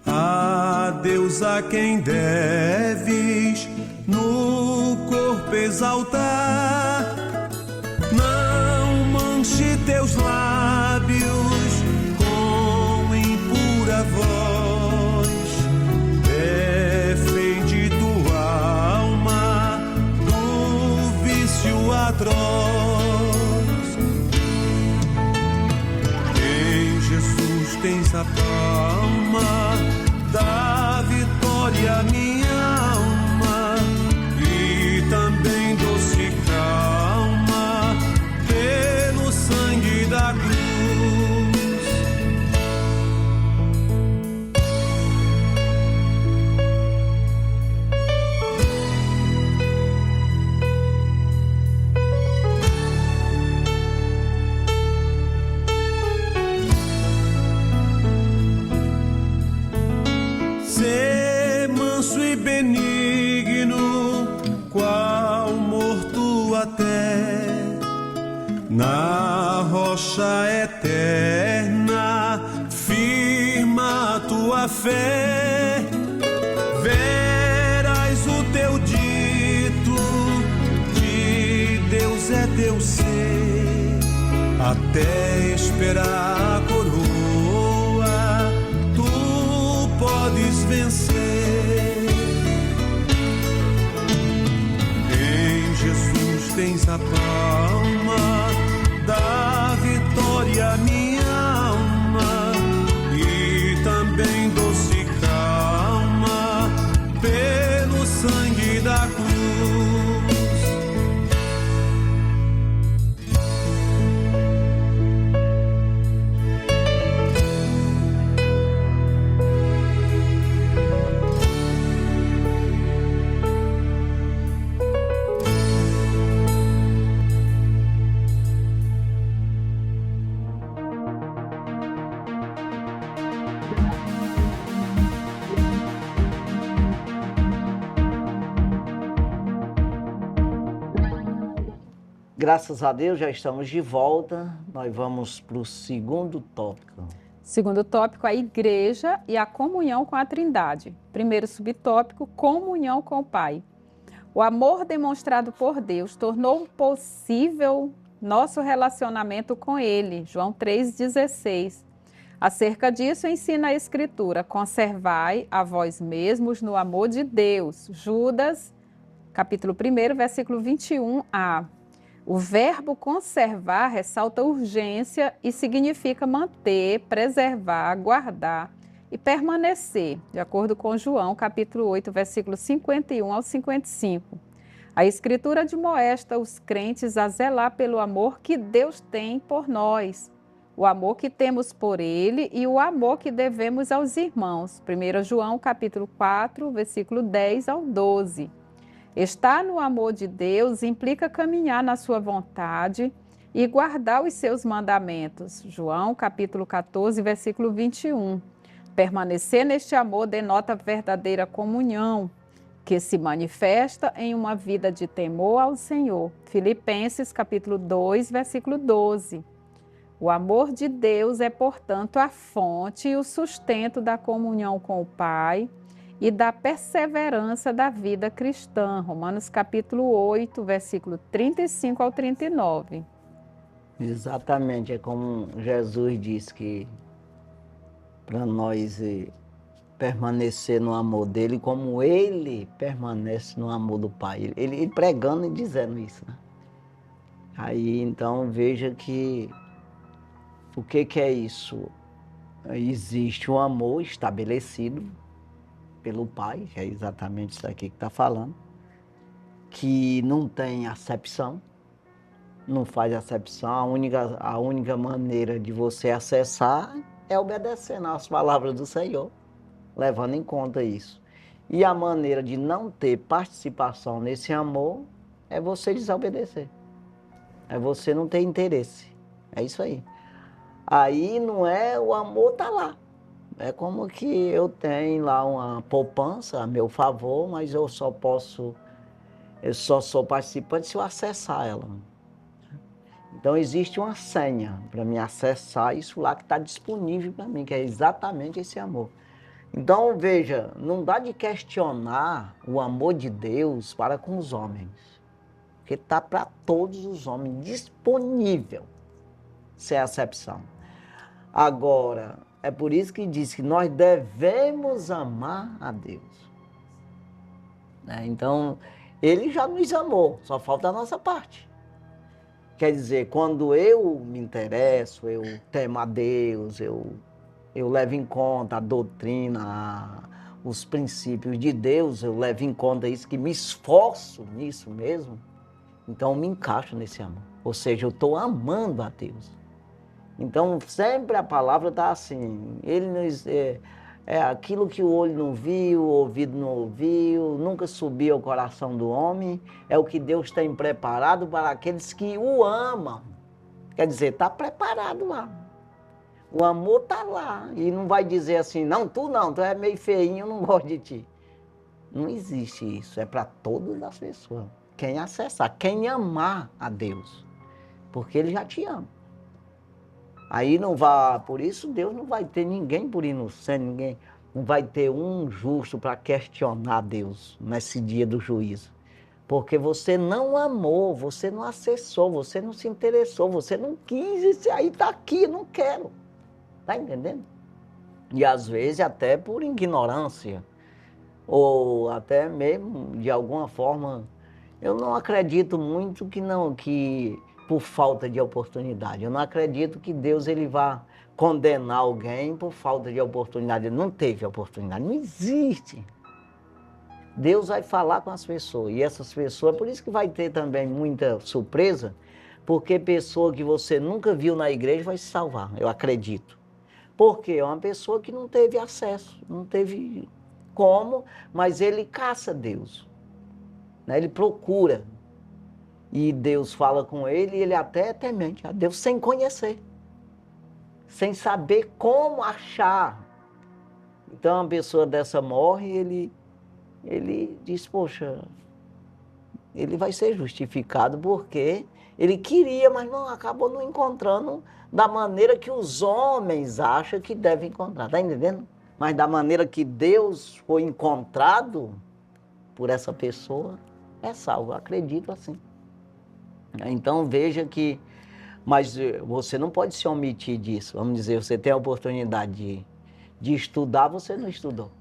a Deus, a quem deves no corpo exaltar. Não manche teus lábios com impura voz. Defende tua alma do vício atroz. Em Jesus tens a palma da vitória, minha alma, e também doce calma pelo sangue da cruz. Sê manso e benigno, qual morto até, na rocha eterna firma a tua fé. Verás o teu dito, de Deus é teu ser, até esperar a coroa tu podes vencer. Tens a palma da vitória, minha alma, e também doce calma pelo sangue da cruz. Graças a Deus, já estamos de volta. Nós vamos para o segundo tópico. Segundo tópico, a igreja e a comunhão com a Trindade. Primeiro subtópico, comunhão com o Pai. O amor demonstrado por Deus tornou possível nosso relacionamento com Ele. João 3,16. Acerca disso ensina a Escritura: conservai a vós mesmos no amor de Deus. Judas, capítulo 1, versículo 21a. O verbo conservar ressalta urgência e significa manter, preservar, guardar e permanecer, de acordo com João, capítulo 8, versículos 51 ao 55. A Escritura admoesta os crentes a zelar pelo amor que Deus tem por nós, o amor que temos por Ele e o amor que devemos aos irmãos. 1 João capítulo 4, versículo 10 ao 12. Estar no amor de Deus implica caminhar na sua vontade e guardar os seus mandamentos. João capítulo 14, versículo 21. Permanecer neste amor denota verdadeira comunhão, que se manifesta em uma vida de temor ao Senhor. Filipenses capítulo 2, versículo 12. O amor de Deus é, portanto, a fonte e o sustento da comunhão com o Pai e da perseverança da vida cristã. Romanos capítulo 8, versículo 35 ao 39. Exatamente, é como Jesus disse que para nós permanecer no amor dele, como ele permanece no amor do Pai. Ele pregando e dizendo isso, né? Aí, então, veja que o que é isso? Existe um amor estabelecido pelo Pai, que é exatamente isso aqui que está falando, que não tem acepção, não faz acepção. A única maneira de você acessar é obedecendo às palavras do Senhor, levando em conta isso. E a maneira de não ter participação nesse amor é você desobedecer. É você não ter interesse. É isso aí. Aí não é, o amor tá lá. É como que eu tenho lá uma poupança a meu favor, mas eu só sou participante se eu acessar ela. Então existe uma senha para me acessar isso lá que está disponível para mim, que é exatamente esse amor. Então veja, não dá de questionar o amor de Deus para com os homens, porque está para todos os homens, disponível, sem acepção. Agora, é por isso que diz que nós devemos amar a Deus. Então, Ele já nos amou, só falta a nossa parte. Quer dizer, quando eu me interesso, eu temo a Deus, eu levo em conta a doutrina, os princípios de Deus, eu levo em conta isso, que me esforço nisso mesmo, então eu me encaixo nesse amor. Ou seja, eu estou amando a Deus. Então, sempre a palavra está assim, ele nos, é aquilo que o olho não viu, o ouvido não ouviu, nunca subiu ao coração do homem, é o que Deus tem preparado para aqueles que o amam. Quer dizer, está preparado lá. O amor está lá. E não vai dizer assim, não, tu é meio feinho, eu não gosto de ti. Não existe isso, é para todas as pessoas. Quem acessar, quem amar a Deus, porque Ele já te ama. Aí não vai, por isso Deus não vai ter ninguém por inocente, ninguém, não vai ter um justo para questionar Deus nesse dia do juízo. Porque você não amou, você não acessou, você não se interessou, você não quis, esse aí está aqui, não quero. Está entendendo? E às vezes até por ignorância, ou até mesmo de alguma forma, eu não acredito muito que por falta de oportunidade. Eu não acredito que Deus ele vá condenar alguém por falta de oportunidade. Ele não teve oportunidade, não existe. Deus vai falar com as pessoas, e essas pessoas, por isso que vai ter também muita surpresa, porque pessoa que você nunca viu na igreja vai se salvar, eu acredito. Porque é uma pessoa que não teve acesso, não teve como, mas ele caça Deus, né? Ele procura. E Deus fala com ele e ele até é temente a Deus sem conhecer, sem saber como achar. Então, uma pessoa dessa morre, ele diz, poxa, ele vai ser justificado porque ele queria, mas não acabou não encontrando da maneira que os homens acham que devem encontrar. Está entendendo? Mas da maneira que Deus foi encontrado por essa pessoa, é salvo. Eu acredito assim. Então veja que, mas você não pode se omitir disso. Vamos dizer, você tem a oportunidade de estudar, você não estudou.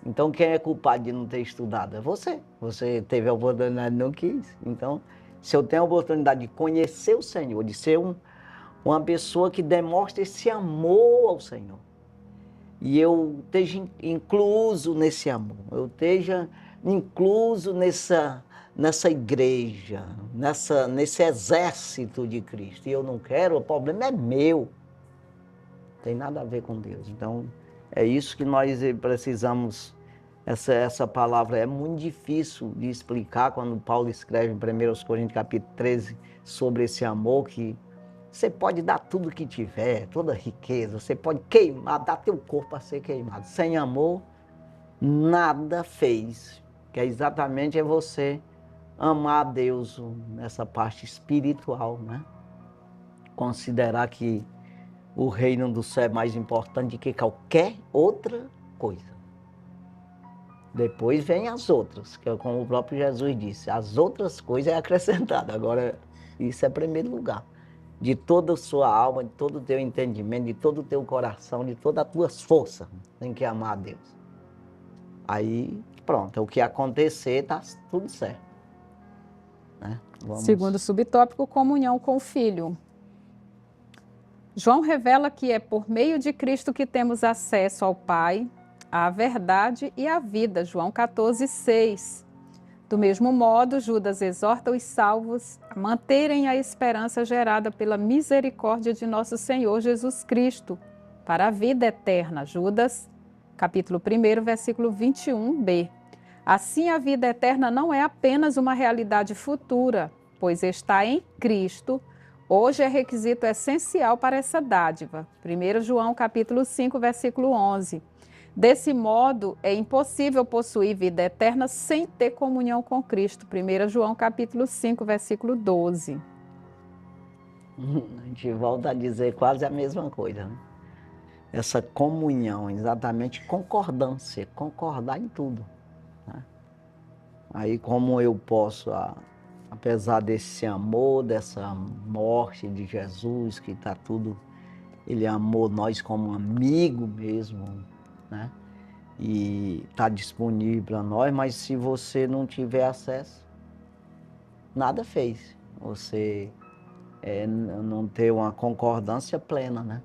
Então quem é culpado de não ter estudado? É você. Você teve a oportunidade e não quis. Então, se eu tenho a oportunidade de conhecer o Senhor, de ser uma pessoa que demonstra esse amor ao Senhor, e eu esteja incluso nesse amor, eu esteja incluso nessa igreja, nesse exército de Cristo, e eu não quero, o problema é meu. Não tem nada a ver com Deus. Então, é isso que nós precisamos. Essa palavra é muito difícil de explicar quando Paulo escreve em 1 Coríntios capítulo 13 sobre esse amor, que você pode dar tudo que tiver, toda riqueza, você pode queimar, dar teu corpo para ser queimado. Sem amor, nada fez. Que é exatamente você amar a Deus nessa parte espiritual, né? Considerar que o reino do céu é mais importante do que qualquer outra coisa. Depois vem as outras, que é como o próprio Jesus disse, as outras coisas é acrescentado. Agora, isso é primeiro lugar. De toda a sua alma, de todo o teu entendimento, de todo o teu coração, de todas as tuas forças, tem que amar a Deus. Aí, pronto, o que acontecer, está tudo certo. Né? Segundo subtópico, comunhão com o Filho. João revela que é por meio de Cristo que temos acesso ao Pai, à verdade e à vida. João 14:6. Do mesmo modo, Judas exorta os salvos a manterem a esperança gerada pela misericórdia de nosso Senhor Jesus Cristo para a vida eterna. Judas, capítulo 1, versículo 21b. Assim, a vida eterna não é apenas uma realidade futura, pois está em Cristo. Hoje é requisito essencial para essa dádiva. 1 João capítulo 5, versículo 11. Desse modo, é impossível possuir vida eterna sem ter comunhão com Cristo. 1 João capítulo 5, versículo 12. A gente volta a dizer quase a mesma coisa, né? Essa comunhão, exatamente concordância, concordar em tudo. Né? Aí como eu posso, apesar desse amor, dessa morte de Jesus, que está tudo, ele amou nós como amigo mesmo, né? E está disponível para nós, mas se você não tiver acesso, nada fez. Você não ter uma concordância plena, né?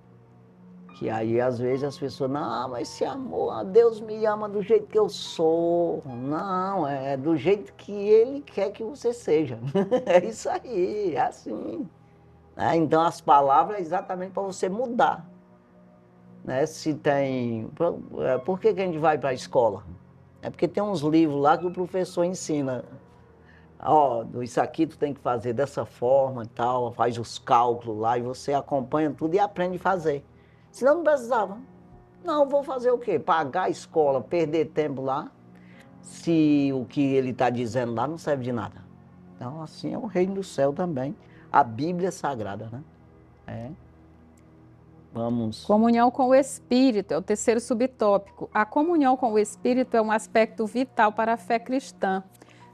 Que aí às vezes as pessoas, não, mas esse amor, Deus me ama do jeito que eu sou. Não, é do jeito que Ele quer que você seja. É isso aí, é assim. Então as palavras é exatamente para você mudar. Né? Se tem... Por que a gente vai para a escola? É porque tem uns livros lá que o professor ensina. Ó, isso aqui tu tem que fazer dessa forma e tal, faz os cálculos lá e você acompanha tudo e aprende a fazer. Senão não precisava. Não, vou fazer o quê? Pagar a escola, perder tempo lá, se o que ele está dizendo lá não serve de nada. Então, assim é o reino do céu também. A Bíblia é sagrada, né? Vamos. Comunhão com o Espírito é o terceiro subtópico. A comunhão com o Espírito é um aspecto vital para a fé cristã.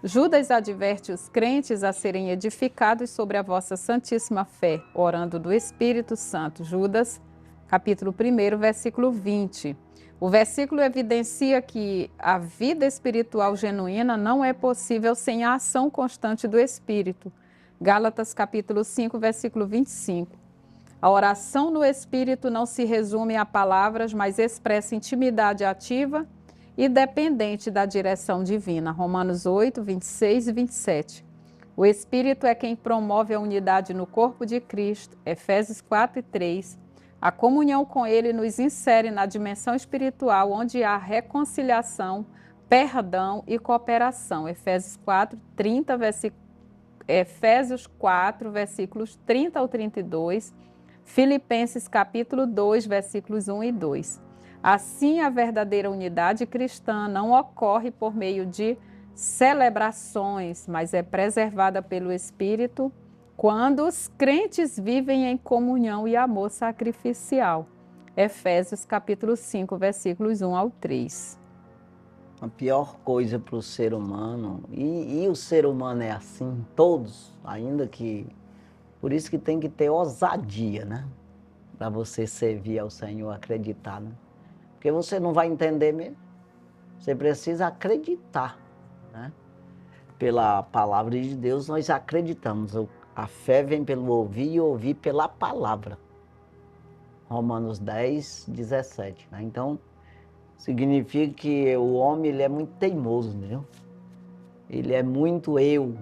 Judas adverte os crentes a serem edificados sobre a vossa santíssima fé, orando do Espírito Santo. Judas, capítulo 1, versículo 20. O versículo evidencia que a vida espiritual genuína não é possível sem a ação constante do Espírito. Gálatas, capítulo 5, versículo 25. A oração no Espírito não se resume a palavras, mas expressa intimidade ativa e dependente da direção divina. Romanos 8, 26 e 27. O Espírito é quem promove a unidade no corpo de Cristo. Efésios 4 e 3. A comunhão com Ele nos insere na dimensão espiritual, onde há reconciliação, perdão e cooperação. Efésios 4, 30, Efésios 4, versículos 30 ao 32. Filipenses capítulo 2, versículos 1 e 2. Assim, a verdadeira unidade cristã não ocorre por meio de celebrações, mas é preservada pelo Espírito quando os crentes vivem em comunhão e amor sacrificial. Efésios capítulo 5, versículos 1 ao 3. A pior coisa para o ser humano, e o ser humano é assim, todos, ainda que... Por isso que tem que ter ousadia, né? Para você servir ao Senhor, acreditar, né? Porque você não vai entender mesmo. Você precisa acreditar, né? Pela palavra de Deus, nós acreditamos. A fé vem pelo ouvir e ouvir pela palavra. Romanos 10, 17. Né? Então, significa que o homem ele é muito teimoso, entendeu? ele é muito eu,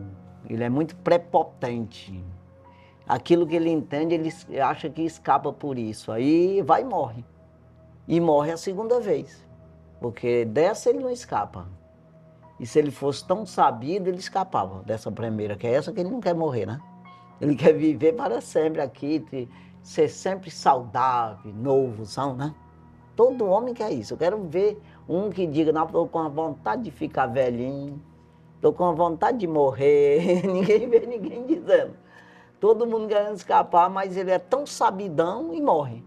ele é muito prepotente. Aquilo que ele entende, ele acha que escapa por isso. Aí vai e morre. E morre a segunda vez. Porque dessa ele não escapa. E se ele fosse tão sabido, ele escapava dessa primeira, que é essa que ele não quer morrer, né? Ele quer viver para sempre aqui, ser sempre saudável, novozão, né? Todo homem quer isso. Eu quero ver um que diga, não, estou com a vontade de ficar velhinho, estou com a vontade de morrer. Ninguém vê ninguém dizendo. Todo mundo querendo escapar, mas ele é tão sabidão e morre.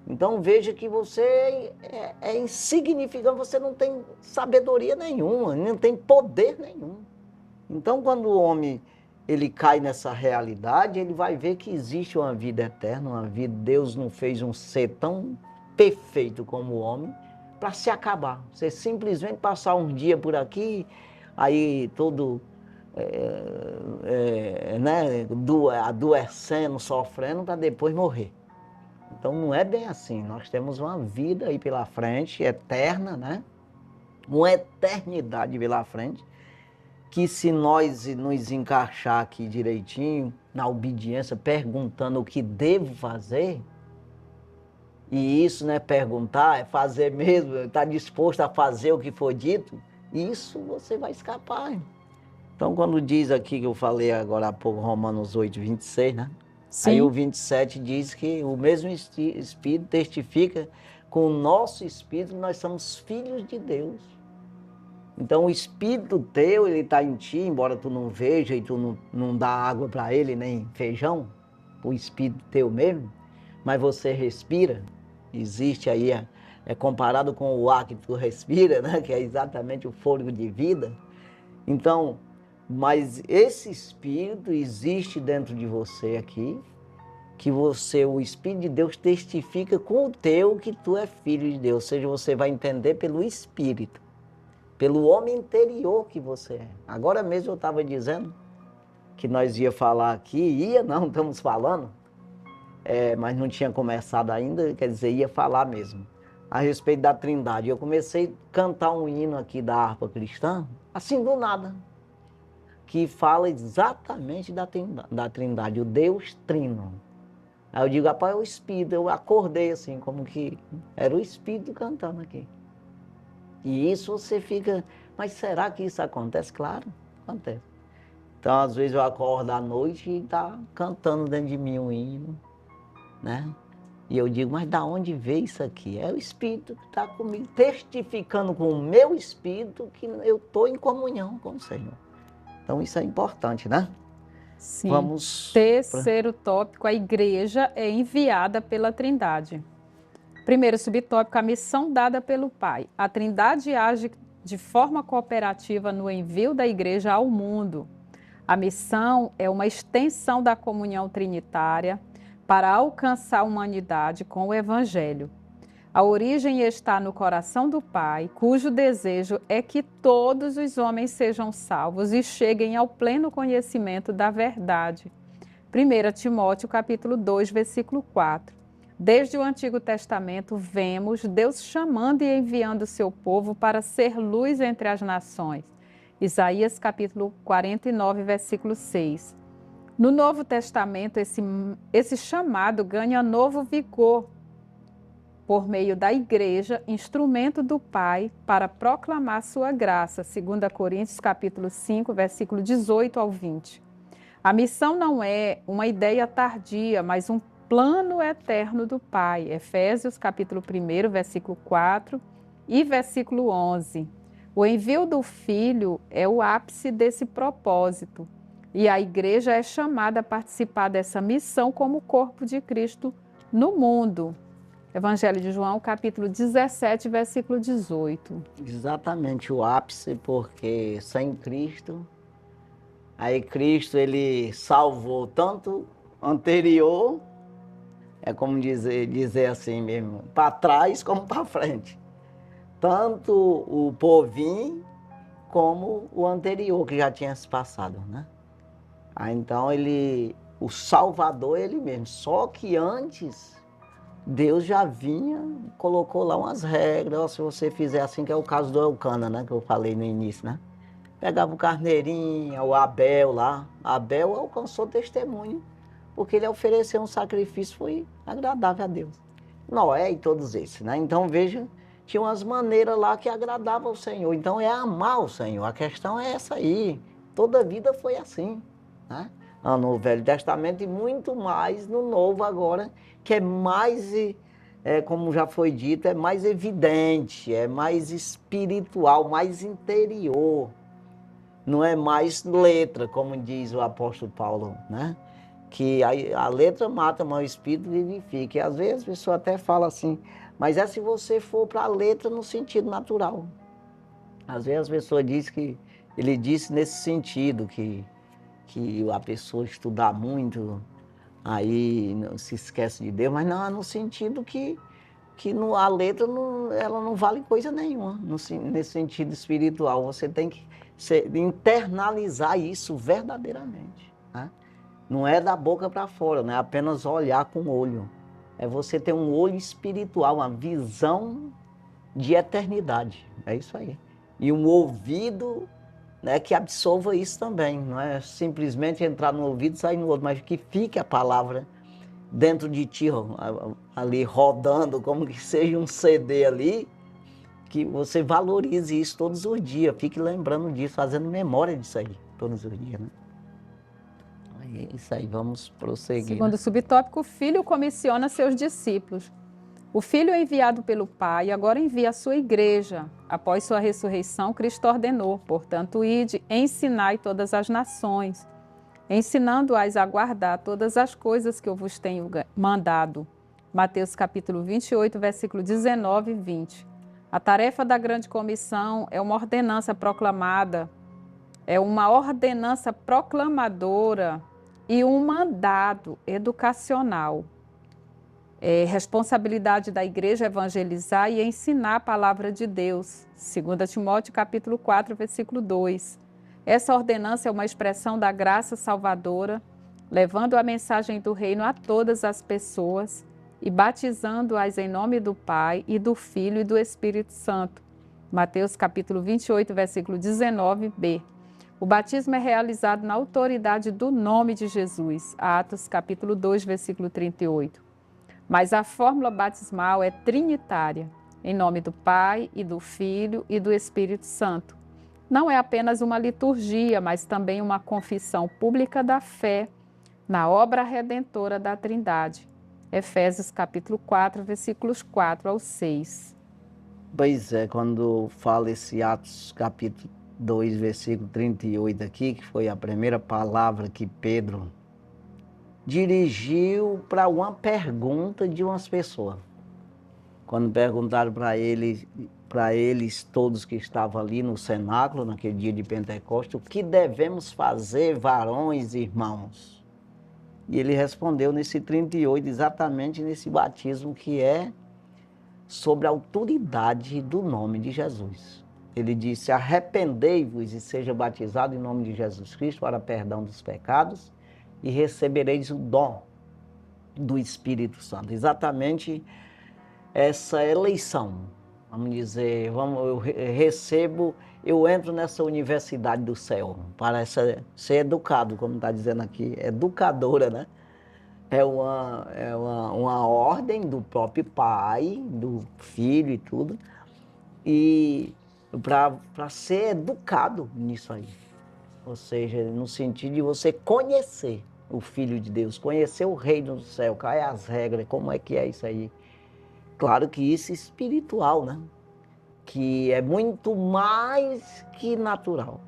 Então veja que você é insignificante, você não tem sabedoria nenhuma, não tem poder nenhum. Então quando o homem ele cai nessa realidade, ele vai ver que existe uma vida eterna, uma vida, Deus não fez um ser tão perfeito como o homem para se acabar. Você simplesmente passar um dia por aqui, aí todo né, adoecendo, sofrendo, para depois morrer. Então não é bem assim, nós temos uma vida aí pela frente, eterna, né? Uma eternidade pela frente, que se nós nos encaixar aqui direitinho, na obediência, perguntando o que devo fazer, e isso não é perguntar, é fazer mesmo, estar disposto a fazer o que foi dito, isso você vai escapar. Então, quando diz aqui, que eu falei agora há pouco, Romanos 8, 26, né? Sim. Aí o 27 diz que o mesmo Espírito testifica com o nosso Espírito que nós somos filhos de Deus. Então, o Espírito teu, ele está em ti, embora tu não veja e tu não dá água para ele, nem feijão, o Espírito teu mesmo, mas você respira, existe aí, é comparado com o ar que tu respira, né? Que é exatamente o fôlego de vida. Então, mas esse Espírito existe dentro de você aqui, que você, o Espírito de Deus testifica com o teu que tu é filho de Deus. Ou seja, você vai entender pelo Espírito, pelo homem interior que você é. Agora mesmo eu estava dizendo que nós ia falar aqui, estamos falando, mas não tinha começado ainda, quer dizer, ia falar mesmo, a respeito da Trindade. Eu comecei a cantar um hino aqui da harpa cristã, assim do nada, que fala exatamente da Trindade, o Deus Trino. Aí eu digo, rapaz, é o Espírito. Eu acordei assim, como que era o Espírito cantando aqui. E isso você fica, mas será que isso acontece? Claro, acontece. Então, às vezes eu acordo à noite e está cantando dentro de mim um hino, né? E eu digo, mas da onde veio isso aqui? É o Espírito que está comigo, testificando com o meu Espírito que eu estou em comunhão com o Senhor. Então, isso é importante, né? Sim. Vamos... Terceiro tópico, a igreja é enviada pela Trindade. Primeiro subtópico, a missão dada pelo Pai. A Trindade age de forma cooperativa no envio da igreja ao mundo. A missão é uma extensão da comunhão trinitária para alcançar a humanidade com o Evangelho. A origem está no coração do Pai, cujo desejo é que todos os homens sejam salvos e cheguem ao pleno conhecimento da verdade. 1 Timóteo capítulo 2, versículo 4. Desde o Antigo Testamento, vemos Deus chamando e enviando o seu povo para ser luz entre as nações. Isaías capítulo 49, versículo 6. No Novo Testamento, esse chamado ganha novo vigor por meio da igreja, instrumento do Pai para proclamar sua graça, 2 Coríntios capítulo 5, versículo 18 ao 20. A missão não é uma ideia tardia, mas um plano eterno do Pai, Efésios capítulo 1, versículo 4 e versículo 11. O envio do Filho é o ápice desse propósito, e a igreja é chamada a participar dessa missão como corpo de Cristo no mundo. Evangelho de João, capítulo 17, versículo 18. Exatamente, o ápice, porque sem Cristo, aí Cristo ele salvou tanto anterior, é como dizer assim mesmo, para trás como para frente. Tanto o povinho como o anterior, que já tinha se passado, né? Aí então o Salvador é ele mesmo, só que antes... Deus já vinha, colocou lá umas regras, se você fizer assim, que é o caso do Elcana, né, que eu falei no início, né? Pegava o carneirinho, o Abel lá. Abel alcançou testemunho, porque ele ofereceu um sacrifício, foi agradável a Deus. Noé e todos esses, né? Então, veja, tinha umas maneiras lá que agradavam ao Senhor. Então, é amar o Senhor. A questão é essa aí. Toda a vida foi assim, né? No Velho Testamento e muito mais no Novo agora, que é mais, como já foi dito, é mais evidente, é mais espiritual, mais interior. Não é mais letra, como diz o apóstolo Paulo, né? Que a letra mata, mas o espírito vivifica. E às vezes a pessoa até fala assim, mas é se você for para a letra no sentido natural. Às vezes a pessoa diz que, ele disse nesse sentido, que a pessoa estudar muito, aí não se esquece de Deus, mas não, no sentido que a letra não, ela não vale coisa nenhuma, nesse sentido espiritual. Você tem que internalizar isso verdadeiramente, né? Não é da boca para fora, não é apenas olhar com o olho. É você ter um olho espiritual, uma visão de eternidade. É isso aí. E um ouvido, né, que absorva isso também. Não é simplesmente entrar no ouvido e sair no outro, mas que fique a palavra dentro de ti, ali rodando, como que seja um CD ali, que você valorize isso todos os dias. Fique lembrando disso, fazendo memória disso aí, todos os dias, né? É isso aí, vamos prosseguir. Segundo o subtópico, o Filho comissiona seus discípulos. O Filho é enviado pelo Pai e agora envia a sua igreja. Após sua ressurreição, Cristo ordenou, portanto, ide, ensinai todas as nações, ensinando-as a guardar todas as coisas que eu vos tenho mandado. Mateus capítulo 28, versículo 19 e 20. A tarefa da grande comissão é uma ordenança proclamada, é uma ordenança proclamadora e um mandado educacional. É responsabilidade da igreja evangelizar e ensinar a palavra de Deus. 2 Timóteo capítulo 4, versículo 2. Essa ordenança é uma expressão da graça salvadora, levando a mensagem do reino a todas as pessoas e batizando-as em nome do Pai e do Filho e do Espírito Santo. Mateus capítulo 28, versículo 19b. O batismo é realizado na autoridade do nome de Jesus. Atos capítulo 2, versículo 38. Mas a fórmula batismal é trinitária, em nome do Pai e do Filho e do Espírito Santo. Não é apenas uma liturgia, mas também uma confissão pública da fé na obra redentora da Trindade. Efésios capítulo 4, versículos 4 ao 6. Pois é, quando fala esse Atos capítulo 2, versículo 38 aqui, que foi a primeira palavra que Pedro dirigiu para uma pergunta de umas pessoas. Quando perguntaram para eles todos que estavam ali no cenáculo, naquele dia de Pentecostes, o que devemos fazer, varões e irmãos? E ele respondeu nesse 38, exatamente nesse batismo que é sobre a autoridade do nome de Jesus. Ele disse, arrependei-vos e seja batizado em nome de Jesus Cristo para perdão dos pecados e recebereis o dom do Espírito Santo. Exatamente essa eleição, vamos dizer, eu entro nessa universidade do céu para ser educado, como está dizendo aqui, educadora, né? É uma ordem do próprio Pai, do Filho e tudo, e para ser educado nisso aí. Ou seja, no sentido de você conhecer o Filho de Deus, conhecer o Reino do Céu, quais é as regras, como é que é isso aí. Claro que isso é espiritual, né? Que é muito mais que natural.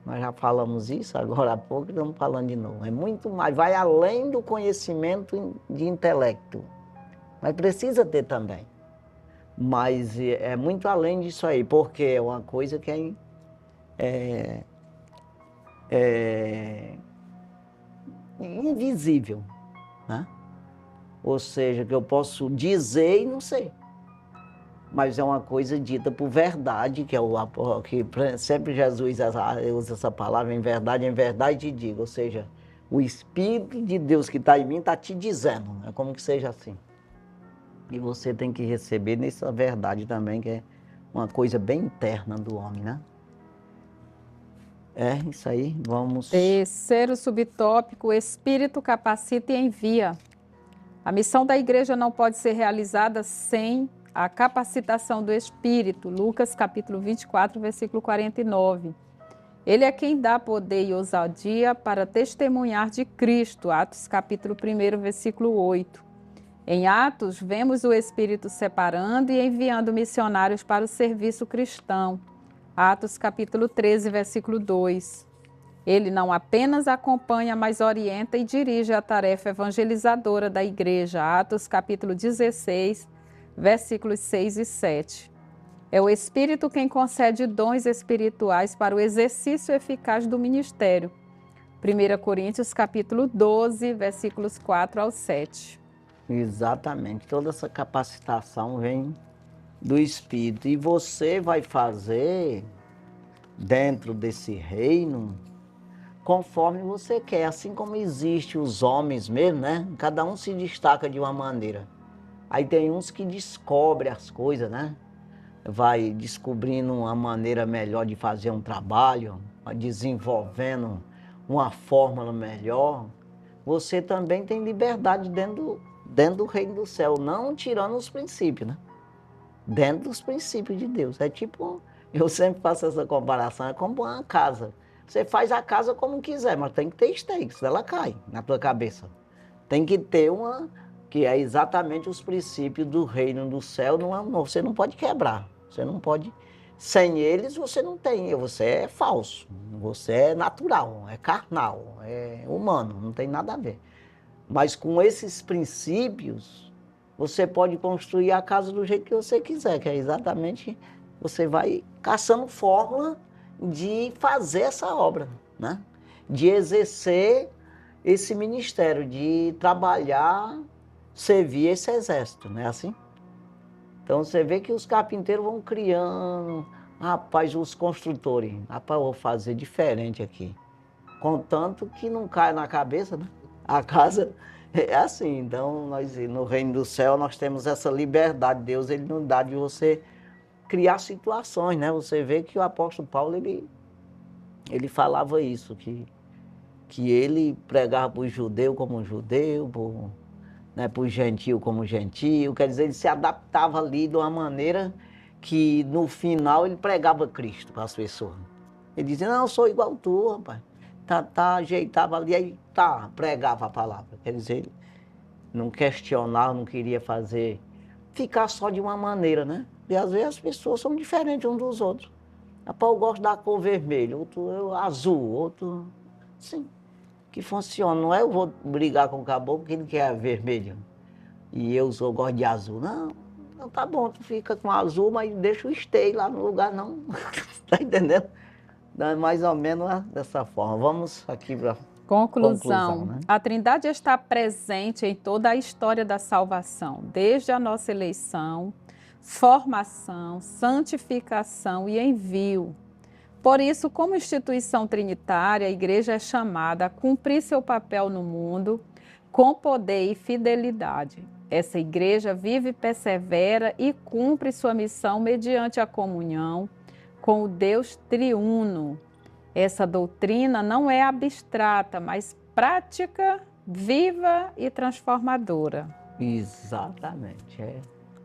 Nós já falamos isso agora há pouco, estamos falando de novo. É muito mais, vai além do conhecimento de intelecto. Mas precisa ter também. Mas é muito além disso aí, porque é uma coisa que é invisível, né? Ou seja, que eu posso dizer e não sei. Mas é uma coisa dita por verdade, que sempre Jesus usa essa palavra, em verdade te digo. Ou seja, o Espírito de Deus que está em mim está te dizendo, é como que seja assim. E você tem que receber nessa verdade também, que é uma coisa bem interna do homem, né? É, isso aí, vamos... Terceiro subtópico, o Espírito capacita e envia. A missão da igreja não pode ser realizada sem a capacitação do Espírito. Lucas capítulo 24, versículo 49. Ele é quem dá poder e ousadia para testemunhar de Cristo. Atos capítulo 1, versículo 8. Em Atos, vemos o Espírito separando e enviando missionários para o serviço cristão. Atos capítulo 13, versículo 2. Ele não apenas acompanha, mas orienta e dirige a tarefa evangelizadora da igreja. Atos capítulo 16, versículos 6 e 7. É o Espírito quem concede dons espirituais para o exercício eficaz do ministério. 1 Coríntios capítulo 12, versículos 4 ao 7. Exatamente, toda essa capacitação vem do Espírito. E você vai fazer dentro desse reino conforme você quer, assim como existe os homens mesmo, né? Cada um se destaca de uma maneira. Aí tem uns que descobrem as coisas, né? Vai descobrindo uma maneira melhor de fazer um trabalho, desenvolvendo uma fórmula melhor. Você também tem liberdade dentro do reino do céu, não tirando os princípios, né? Dentro dos princípios de Deus. É tipo, eu sempre faço essa comparação, é como uma casa. Você faz a casa como quiser, mas tem que ter stake, senão ela cai na tua cabeça. Tem que ter uma, que é exatamente os princípios do reino do céu, você não pode quebrar. Você não pode, sem eles você não tem, você é falso, você é natural, é carnal, é humano, não tem nada a ver. Mas com esses princípios, você pode construir a casa do jeito que você quiser, que é exatamente, você vai caçando fórmula de fazer essa obra, né? De exercer esse ministério, de trabalhar, servir esse exército, não é assim? Então você vê que os carpinteiros vão criando, rapaz, os construtores, rapaz, eu vou fazer diferente aqui. Contanto que não caia na cabeça, né? A casa é assim, então nós no reino do céu nós temos essa liberdade, Deus ele nos dá de você criar situações, né? Você vê que o apóstolo Paulo, ele falava isso, que ele pregava para o judeu como judeu, para o gentio como gentio, quer dizer, ele se adaptava ali de uma maneira que no final ele pregava Cristo para as pessoas. Ele dizia, não, eu sou igual tu, rapaz. Ajeitava ali, aí pregava a palavra. Quer dizer, ele não questionava, não queria ficar só de uma maneira, né? E às vezes as pessoas são diferentes uns dos outros. Rapaz, eu gosto da cor vermelha, outro azul, outro... Sim, que funciona. Não é eu vou brigar com o caboclo porque ele quer vermelho e eu gosto de azul. Não, então tá bom, tu fica com azul, mas deixa o esteio lá no lugar, não. Tá entendendo? É mais ou menos dessa forma. Vamos aqui para conclusão, né? A Trindade está presente em toda a história da salvação, desde a nossa eleição, formação, santificação e envio. Por isso, como instituição trinitária, a Igreja é chamada a cumprir seu papel no mundo com poder e fidelidade. Essa Igreja vive, persevera e cumpre sua missão mediante a comunhão com o Deus triuno. Essa doutrina não é abstrata, mas prática, viva e transformadora. Exatamente, é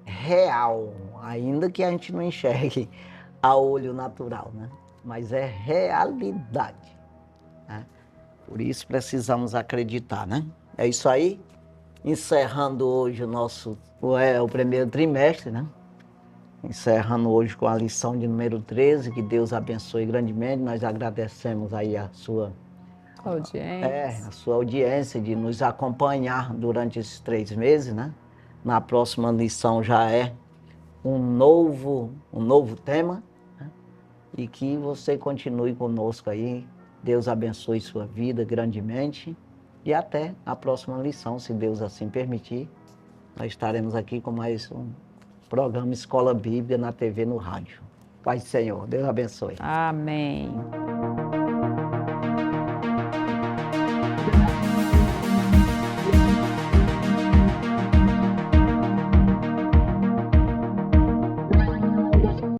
real, ainda que a gente não enxergue a olho natural, né? Mas é realidade, né? Por isso precisamos acreditar, né? É isso aí, encerrando hoje o primeiro trimestre, né? Encerrando hoje com a lição de número 13, que Deus abençoe grandemente. Nós agradecemos aí a sua audiência de nos acompanhar durante esses 3 meses, né? Na próxima lição já é um novo tema, né? E que você continue conosco aí. Deus abençoe sua vida grandemente e até a próxima lição, se Deus assim permitir. Nós estaremos aqui com mais um programa Escola Bíblica na TV, no rádio. Pai do Senhor, Deus abençoe. Amém.